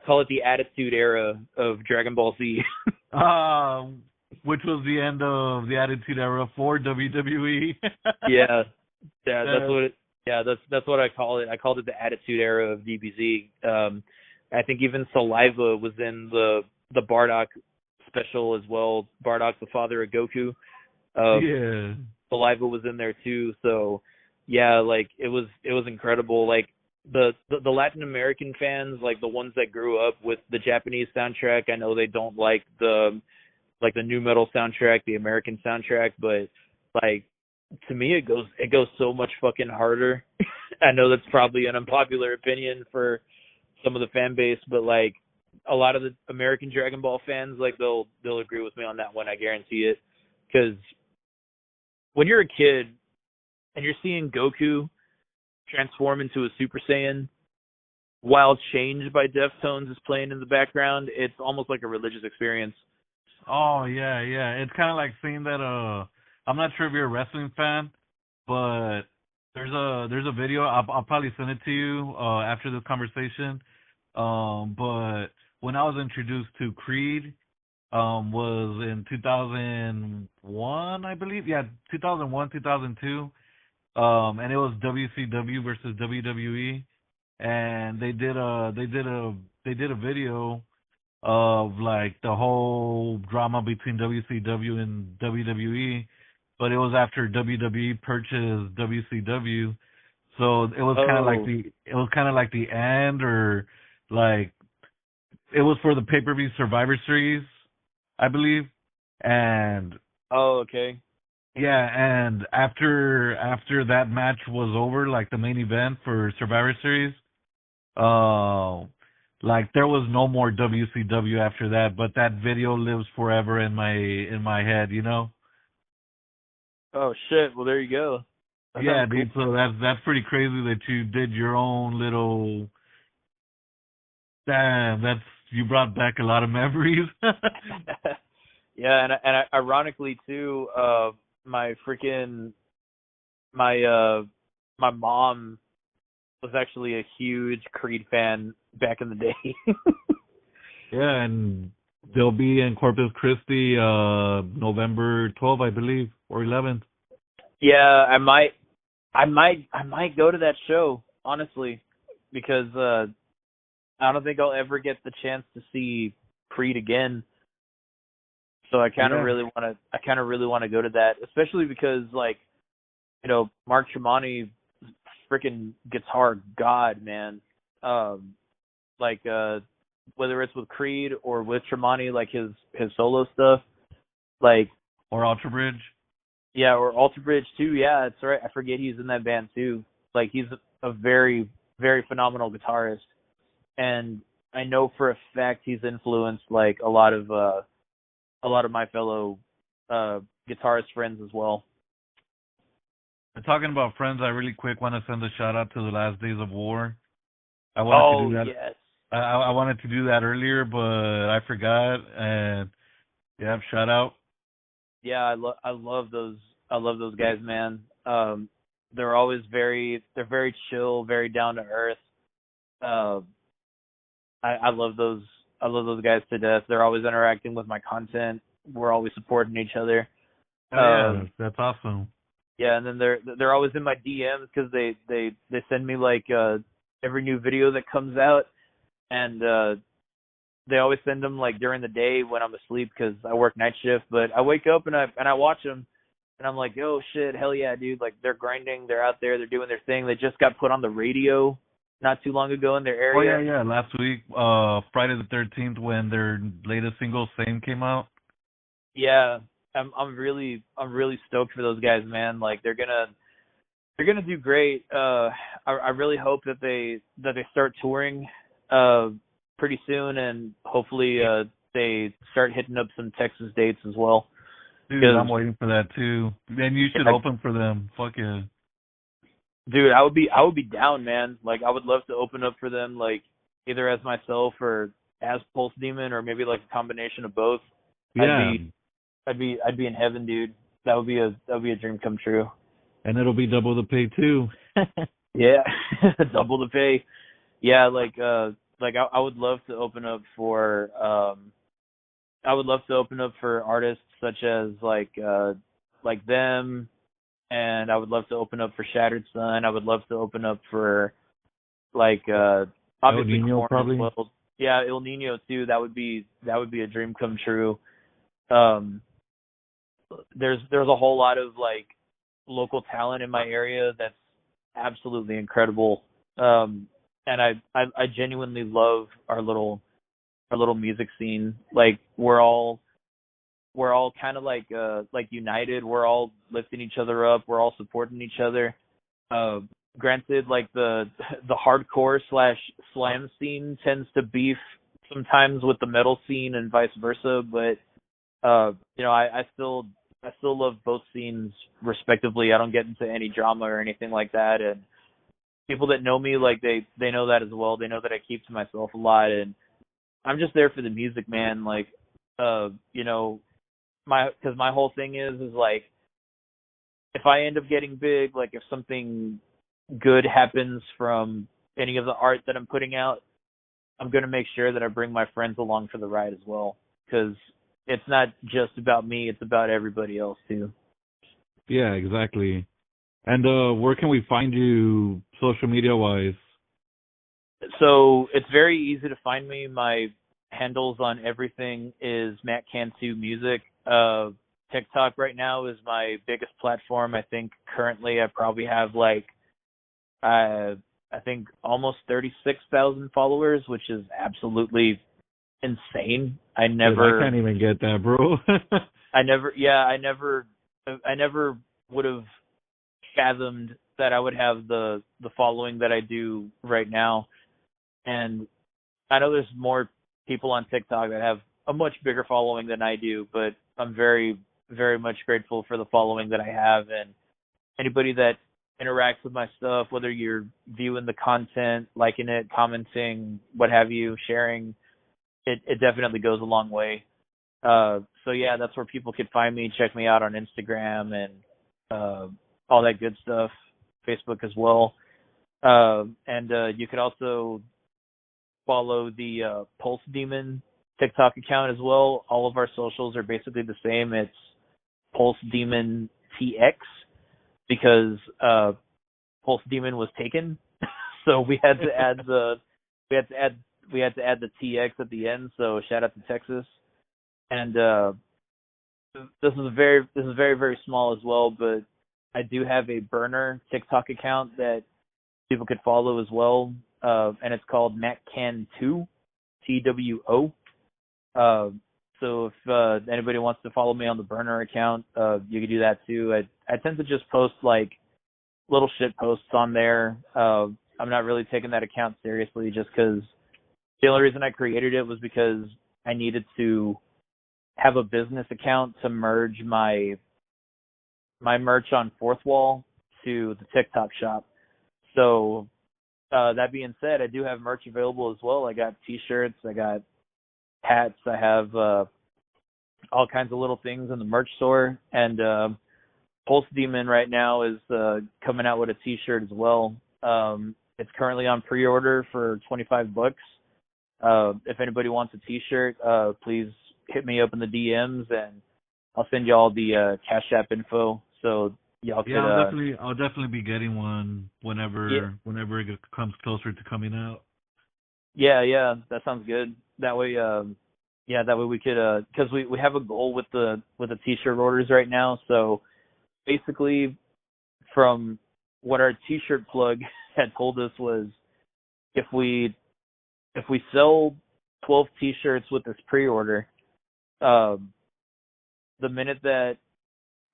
call it the Attitude Era of Dragon Ball Z. Which was the end of the Attitude Era for WWE. That's what I call it. I called it the Attitude Era of DBZ. I think even Saliva was in the Bardock special as well. Bardock, the father of Goku. Saliva was in there too. So yeah, like it was incredible. Like the Latin American fans, like the ones that grew up with the Japanese soundtrack, I know they don't like the new metal soundtrack, the American soundtrack, but like to me it goes so much fucking harder. I know that's probably an unpopular opinion for some of the fan base, but like a lot of the American Dragon Ball fans, like they'll agree with me on that one. I guarantee it, because when you're a kid and you're seeing Goku transform into a Super Saiyan while Change by Deftones is playing in the background, it's almost like a religious experience. Oh yeah. It's kind of like seeing that. I'm not sure if you're a wrestling fan, but there's a video. I'll probably send it to you after this conversation. But when I was introduced to Creed, was in 2001, I believe. Yeah, 2001, 2002. And it was WCW versus WWE, and they did a video of like the whole drama between WCW and WWE, but it was after WWE purchased WCW, so it was kind of like the end, or like it was for the pay-per-view Survivor Series, I believe, and okay. Yeah, and after that match was over, like the main event for Survivor Series, like there was no more WCW after that, but that video lives forever in my head, you know? Oh shit, well there you go. Yeah, dude, so that's pretty crazy that you did your own little. Damn, you brought back a lot of memories. Yeah, and ironically too, my mom was actually a huge Creed fan back in the day. Yeah, and they'll be in Corpus Christi November 12th, I believe, or 11th. Yeah, I might go to that show, honestly, because I don't think I'll ever get the chance to see Creed again. So I kind of really want to go to that, especially because like, Mark Tremonti, freaking guitar god, man. Whether it's with Creed or with Tremonti, like his solo stuff, like, or Alter Bridge. Yeah, or Alter Bridge too. Yeah, that's right. I forget he's in that band too. Like he's a very, very phenomenal guitarist, and I know for a fact he's influenced like a lot of my fellow guitarist friends as well. And talking about friends, I really quick want to send a shout out to the Last Days of War. I wanted to do that. Yes. I wanted to do that earlier, but I forgot. And yeah, shout out. Yeah, I love those guys, man. they're always very chill, very down to earth. Uh, I love those guys to death. They're always interacting with my content. We're always supporting each other. Oh yeah, that's awesome. Yeah, and then they're always in my DMs because they send me like every new video that comes out, and they always send them like during the day when I'm asleep because I work night shift. But I wake up and I watch them, and I'm like, oh shit, hell yeah, dude! Like they're grinding, they're out there, they're doing their thing. They just got put on the radio not too long ago in their Oh area. yeah, last week, Friday the 13th, when their latest single "Same" came out. Yeah, I'm really stoked for those guys, man. Like they're gonna do great. I really hope that they start touring pretty soon, and hopefully they start hitting up some Texas dates as well. Dude, I'm waiting for that too. Then you should open for them. Fuck yeah. Dude, I would be down, man. Like I would love to open up for them, like either as myself or as Pulse Demon, or maybe like a combination of both. Yeah. I'd be in heaven, dude. That would be a dream come true. And it'll be double the pay too. Yeah, double the pay. Yeah, like I would love to open up for artists such as like them, and I would love to open up for Shattered Sun. I would love to open up for like obviously El Nino, Korn probably. as well. Yeah, El Nino too. That would be a dream come true. There's a whole lot of like local talent in my area that's absolutely incredible. And I genuinely love our little music scene. Like we're all kind of like united. We're all lifting each other up. We're all supporting each other. Granted, like the hardcore / slam scene tends to beef sometimes with the metal scene and vice versa, but I still love both scenes respectively. I don't get into any drama or anything like that, and people that know me, like they know that as well. They know that I keep to myself a lot, and I'm just there for the music, man. Like because my whole thing is like, if I end up getting big, like if something good happens from any of the art that I'm putting out, I'm going to make sure that I bring my friends along for the ride as well, because it's not just about me, it's about everybody else too. Yeah, exactly. And where can we find you social media wise? So it's very easy to find me. My handles on everything is Matt Cantu Music. TikTok right now is my biggest platform. I think currently I probably have like I think almost 36,000 followers, which is absolutely insane. I can't even get that, bro. I never would have fathomed that I would have the following that I do right now. And I know there's more people on TikTok that have a much bigger following than I do, but I'm very, very much grateful for the following that I have, and anybody that interacts with my stuff, whether you're viewing the content, liking it, commenting, what have you, sharing, it definitely goes a long way. So yeah, that's where people could find me. Check me out on Instagram and all that good stuff. Facebook as well. And you could also follow the Pulse Demon TikTok account as well. All of our socials are basically the same. It's Pulse Demon TX, because Pulse Demon was taken, so we had to add the TX at the end. So shout out to Texas. And this is very very small as well, but I do have a burner TikTok account that people could follow as well, and it's called Matt Cantu, TWO. So if anybody wants to follow me on the burner account, you can do that too. I tend to just post like little shit posts on there. I'm not really taking that account seriously, just because the only reason I created it was because I needed to have a business account to merge my merch on Fourth Wall to the TikTok shop. So that being said, I do have merch available as well. I got t-shirts, I got hats, I have all kinds of little things in the merch store, and Pulse Demon right now is coming out with a T-shirt as well. It's currently on pre-order for $25. If anybody wants a T-shirt, please hit me up in the DMs and I'll send you all the Cash App info. So y'all could. Yeah, I'll definitely be getting one Yeah, whenever it comes closer to coming out. yeah, that sounds good. That way, yeah, that way we could, because we have a goal with the T-shirt orders right now. So basically, from what our T-shirt plug had told us was, if we sell 12 T-shirts with this pre-order, um, the minute that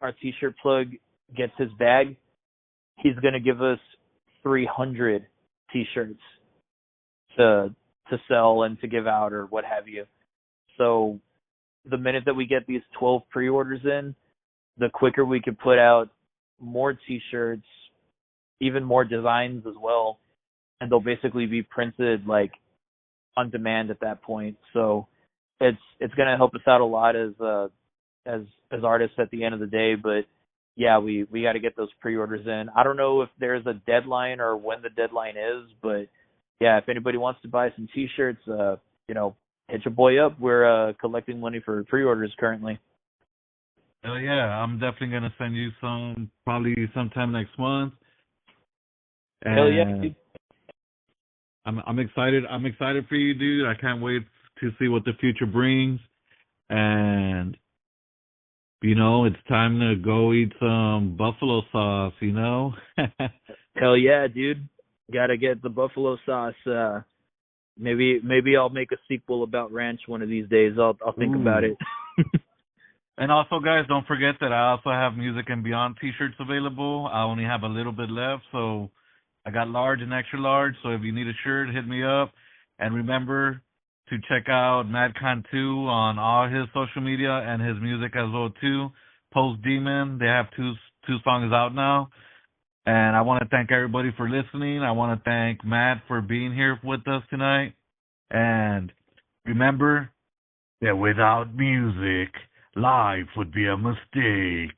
our T-shirt plug gets his bag, he's gonna give us 300 T-shirts to sell and to give out or what have you. So the minute that we get these 12 pre-orders in, the quicker we could put out more T-shirts, even more designs as well, and they'll basically be printed like on demand at that point. So it's gonna help us out a lot as artists at the end of the day. But yeah, we got to get those pre-orders in. I don't know if there's a deadline or when the deadline is, but yeah, if anybody wants to buy some T-shirts, hit your boy up. We're collecting money for pre-orders currently. Yeah, I'm definitely gonna send you some probably sometime next month. Hell yeah, And dude. I'm excited. I'm excited for you, dude. I can't wait to see what the future brings. And it's time to go eat some buffalo sauce. Hell yeah, dude. Gotta get the buffalo sauce. Maybe I'll make a sequel about ranch one of these days. I'll think about Ooh. it. And also, guys, don't forget that I also have Music and Beyond T-shirts available. I only have a little bit left, so I got large and extra large. So if you need a shirt, hit me up. And remember to check out Matt Cantu on all his social media and his music as well too. Post Demon, they have two songs out now. And I want to thank everybody for listening. I want to thank Matt for being here with us tonight. And remember that without music, life would be a mistake.